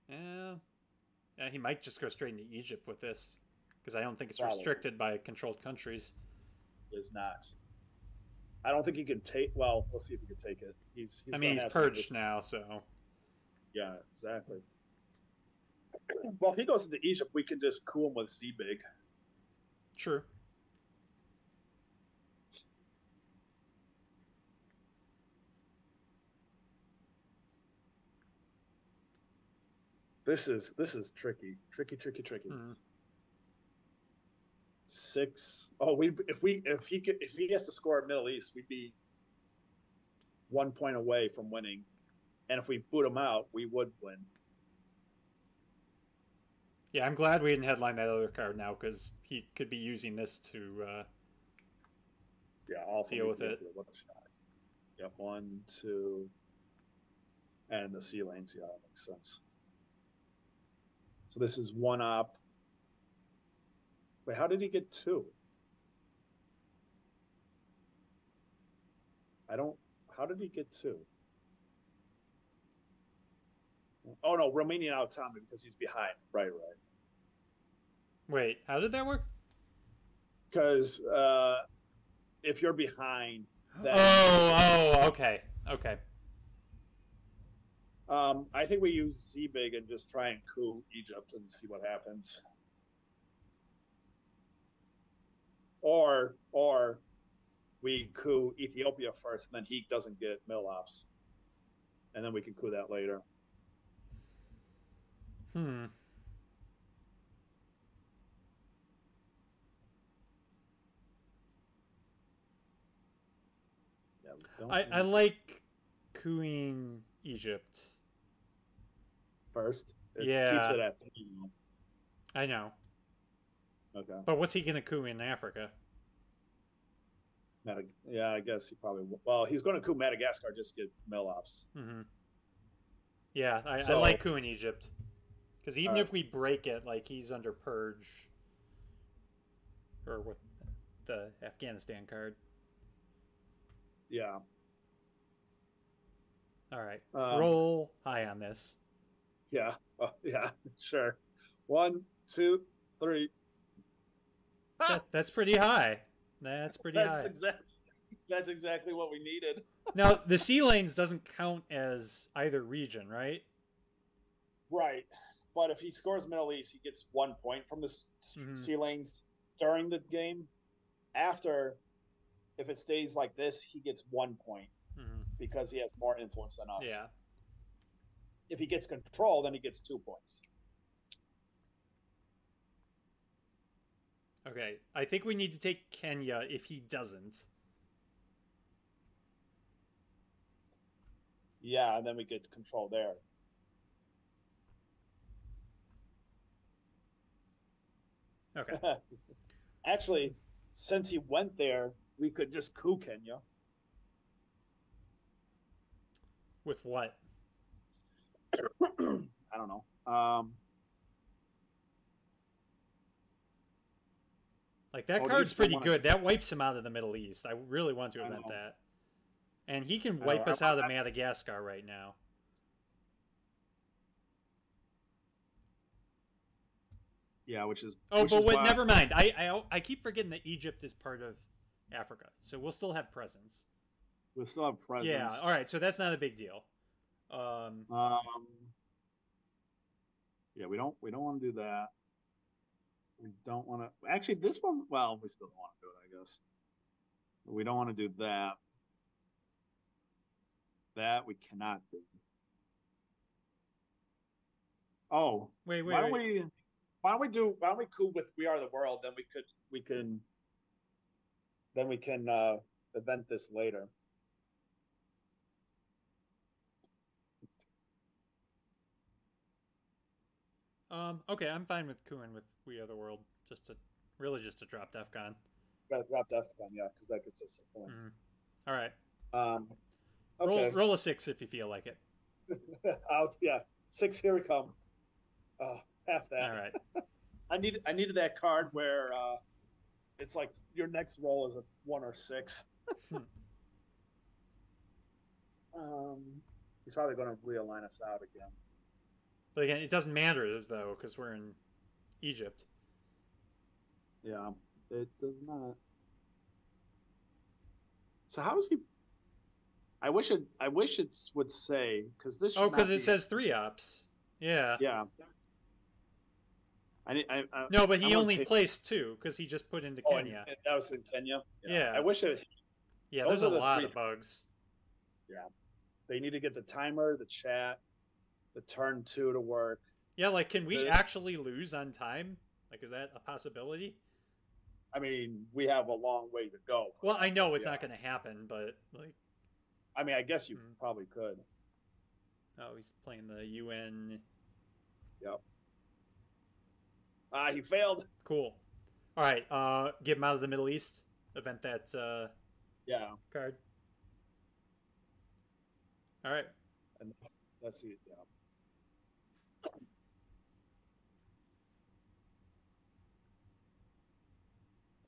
yeah, he might just go straight into Egypt with this, because I don't think it's restricted by controlled countries. It's not. I don't think he can take. Well, we'll see if he can take it. He's purged now, so. Yeah, exactly. Well, if he goes into Egypt, we can just coup him with Z-Big. Sure. This is tricky. Tricky. 6. Oh, if he has to score at Middle East, we'd be 1 point away from winning. And if we boot him out, we would win. Yeah, I'm glad we didn't headline that other card now, because he could be using this to deal with it. Yep, 1, 2, and the C lanes. Yeah, that makes sense. So this is 1 op. Wait, how did he get 2? How did he get 2? Oh no, Romanian out Tommy because he's behind. Right. Wait, how did that work? Because if you're behind, then okay. I think we use Z-Big and just try and coup Egypt and see what happens. Or we coup Ethiopia first, and then he doesn't get mill ops, and then we can coup that later. Yeah, I like cooing Egypt first. It yeah, keeps it at 3. I know. Okay. But what's he gonna coup in Africa? Yeah, I guess he probably will. Well, he's going to coup Madagascar, just get mill ops. Yeah, I like cooing Egypt. Because even if we break it, like, he's under purge. Or with the Afghanistan card. Yeah. All right. Roll high on this. Yeah. Yeah, sure. 1, 2, 3. That's pretty high. That's high. That's exactly what we needed. Now, the sea lanes doesn't count as either region, right? Right. But if he scores Middle East, he gets 1 point from the sea lanes during the game. After, if it stays like this, he gets 1 point because he has more influence than us. Yeah. If he gets control, then he gets 2 points. Okay, I think we need to take Kenya if he doesn't. Yeah, and then we get control there. Okay. Actually, since he went there, we could just coup Kenya. With what? I don't know. Like, that Oh, card's pretty good. That wipes him out of the Middle East. I really want to event that. And he can wipe us out of Madagascar right now. Yeah, which is... Oh, which but is wait, why... never mind. I keep forgetting that Egypt is part of Africa. So we'll still have presence. We'll still have presence. Yeah, all right. So that's not a big deal. Yeah, we don't want to do that. We don't want to... Actually, this one... Well, we still don't want to do it, I guess. We don't want to do that. That we cannot do. Oh, wait. Why don't we coup with We Are the World? Then we can event this later. Okay, I'm fine with cooing with We Are the World. Just to drop DEFCON. Drop DEFCON, yeah, because that gets us some points. All right. Okay. Roll a 6 if you feel like it. Yeah, 6. Here we come. Oh, half that. All right. I needed that card where it's like your next roll is a 1 or 6. He's probably going to realign us out again. But again, it doesn't matter though because we're in Egypt. Yeah, it does not. So how is he? I wish it would say because this. Oh, because it says 3 ops. Yeah. Yeah. No, but he only placed 2 because he just put into Kenya. That was in Kenya. Yeah. I wish it. Yeah, there's a lot of bugs. Yeah, they need to get the timer, the chat, the turn 2 to work. Yeah, like can we actually lose on time? Like, is that a possibility? I mean, we have a long way to go. Well, I know it's not going to happen, but like. I mean, I guess you probably could. Oh, he's playing the UN. Yep. He failed. Cool. All right. Get him out of the Middle East. Event that. Card. All right. And let's see it. Yeah.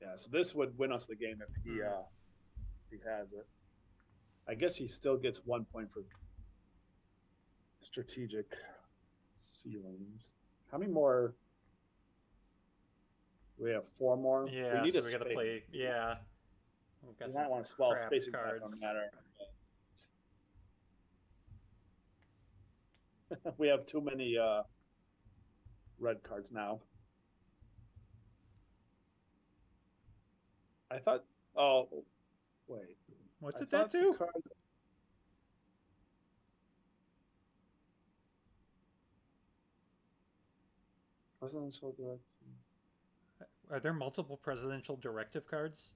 Yeah. So this would win us the game if he has it. I guess he still gets 1 point for strategic ceilings. How many more? We have 4 more. Yeah, we got to play. Yeah. We might want to spell spacing cards. Not going to matter. We have too many red cards now. I thought. Oh, wait. What's it that too? Presidential directive. Are there multiple presidential directive cards?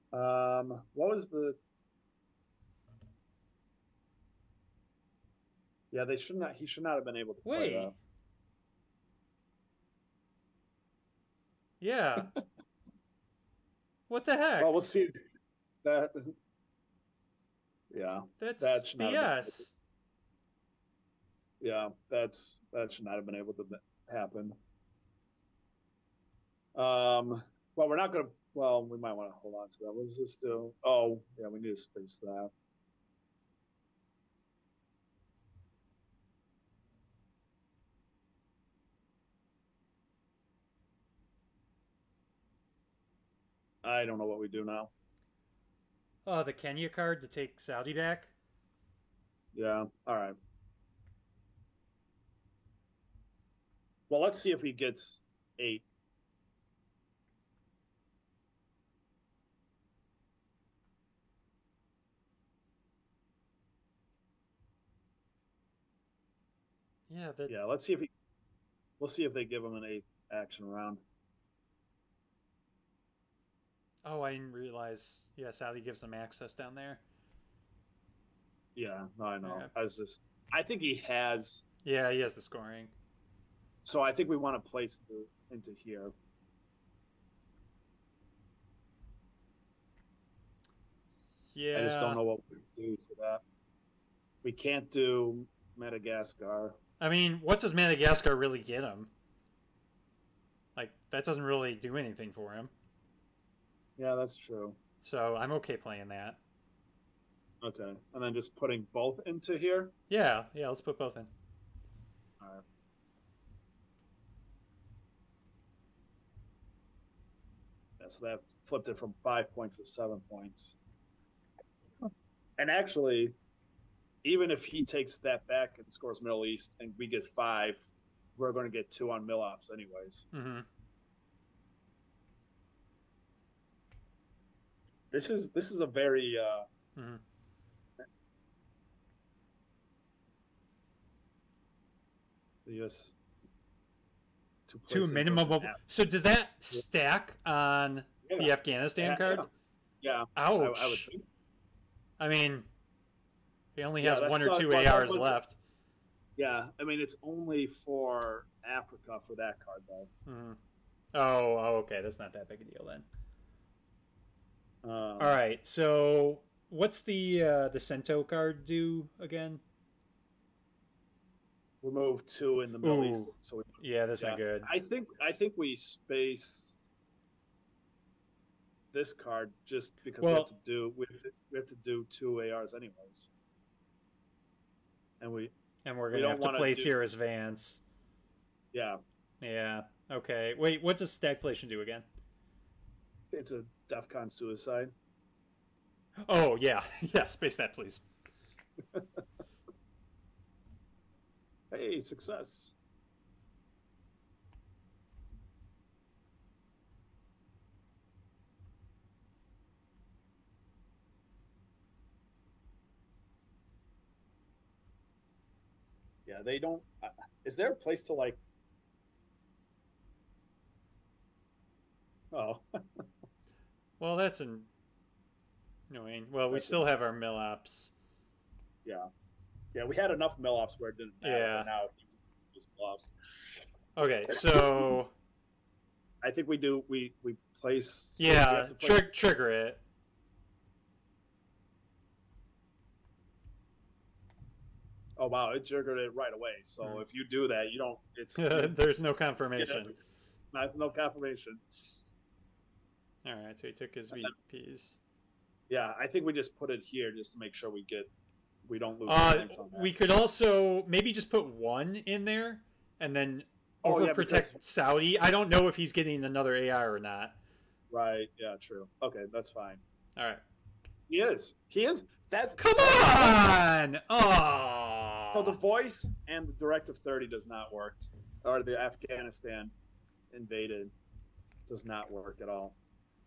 What was the? Yeah, they should not. He should not have been able to play that. Yeah. What the heck? Well, we'll see. That. Yeah. That's BS. Yeah, that should not have been able to happen. Well, we're not going to. Well, we might want to hold on to that. What does this do? Oh, yeah, we need to space that. I don't know what we do now. Oh, the Kenya card to take Saudi back? Yeah, all right. Well, let's see if he gets 8. Yeah, let's see if we'll see if they give him an 8 action round. Oh, I didn't realize. Yeah, Saudi gives them access down there. Yeah, no, I know. Yeah. I think he has. Yeah, he has the scoring. So I think we want to place into here. Yeah. I just don't know what we do for that. We can't do Madagascar. I mean, what does Madagascar really get him? Like, that doesn't really do anything for him. Yeah, that's true. So I'm okay playing that. Okay, and then just putting both into here? Yeah, let's put both in. All right. Yeah, so that flipped it from 5 points to 7 points. And actually, even if he takes that back and scores Middle East and we get 5, we're going to get 2 on Mill-Ops anyways. Mm-hmm. This is a very mm-hmm. Yes. Two minimum. So does that stack on the Afghanistan card? Yeah. Ouch. I would think. I mean, he only has 1 or 2 well, ARs left. Yeah, I mean it's only for Africa for that card though. Mm-hmm. Oh, okay. That's not that big a deal then. All right. So what's the Cento card do again? Remove 2 in the Middle East. So that's not good. I think we space this card just because we have to do 2 ARs anyways, and we're gonna have to place here as Vance. Yeah. Yeah. Okay. Wait. What does stagflation do again? It's a DEFCON suicide. Oh yeah. Yeah. Space that, please. Hey, success. Yeah, they don't. Is there a place to like? Oh. Well, that's annoying. Well, we still have our Mill-Ops. Yeah. Yeah, we had enough Mill-Ops where it didn't matter. Yeah. But now it's Mill-Ops. Okay, so I think we do. We place. Yeah, trigger it. Oh wow, it triggered it right away. So if you do that, you don't. It's there's no confirmation. No confirmation. All right, so he took his VPs. Yeah, I think we just put it here just to make sure we don't lose points on that. We could also maybe just put 1 in there and then overprotect Saudi. I don't know if he's getting another AR or not. Right. Yeah. True. Okay, that's fine. All right. He is. Come on! Oh. So the voice and the Directive 30 does not work, or the Afghanistan invaded does not work at all.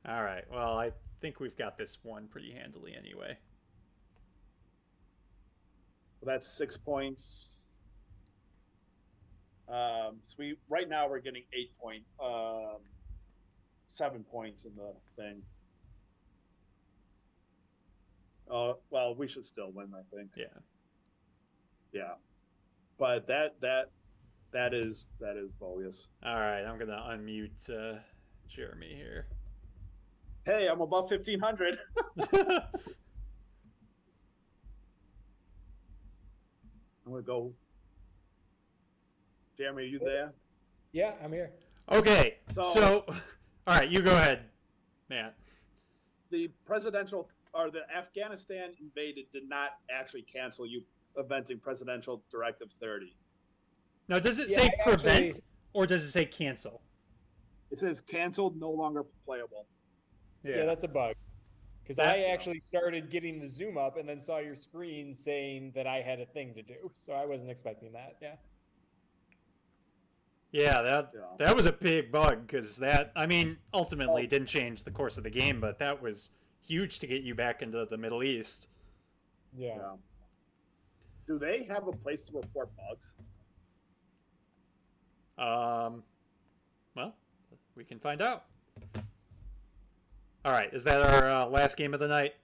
All right. Well, I think we've got this one pretty handily anyway. Well, that's 6 points. So right now we're getting 7 points in the thing. Well, we should still win, I think. Yeah. Yeah. But that is bogus. All right, I'm gonna unmute Jeremy here. Hey, I'm above 1,500. I'm gonna go. Jeremy, are you there? Yeah, I'm here. Okay, so all right, you go ahead, Matt. The presidential or the Afghanistan invaded did not actually cancel you inventing Presidential Directive 30. Now, does it say prevent or does it say cancel? It says canceled, no longer playable. Yeah, that's a bug. Because I actually started getting the zoom up and then saw your screen saying that I had a thing to do. So I wasn't expecting that. Yeah. Yeah, that was a big bug because that, I mean, ultimately didn't change the course of the game, but that was huge to get you back into the Middle East. Yeah. Do they have a place to report bugs? Well, we can find out. All right, is that our last game of the night?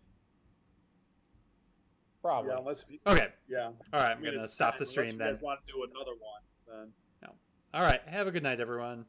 Probably. Yeah, unless you, Okay. yeah. All right, I'm going to stop the stream unless you then. guys want to do another one, then. No. All right. Have a good night, everyone.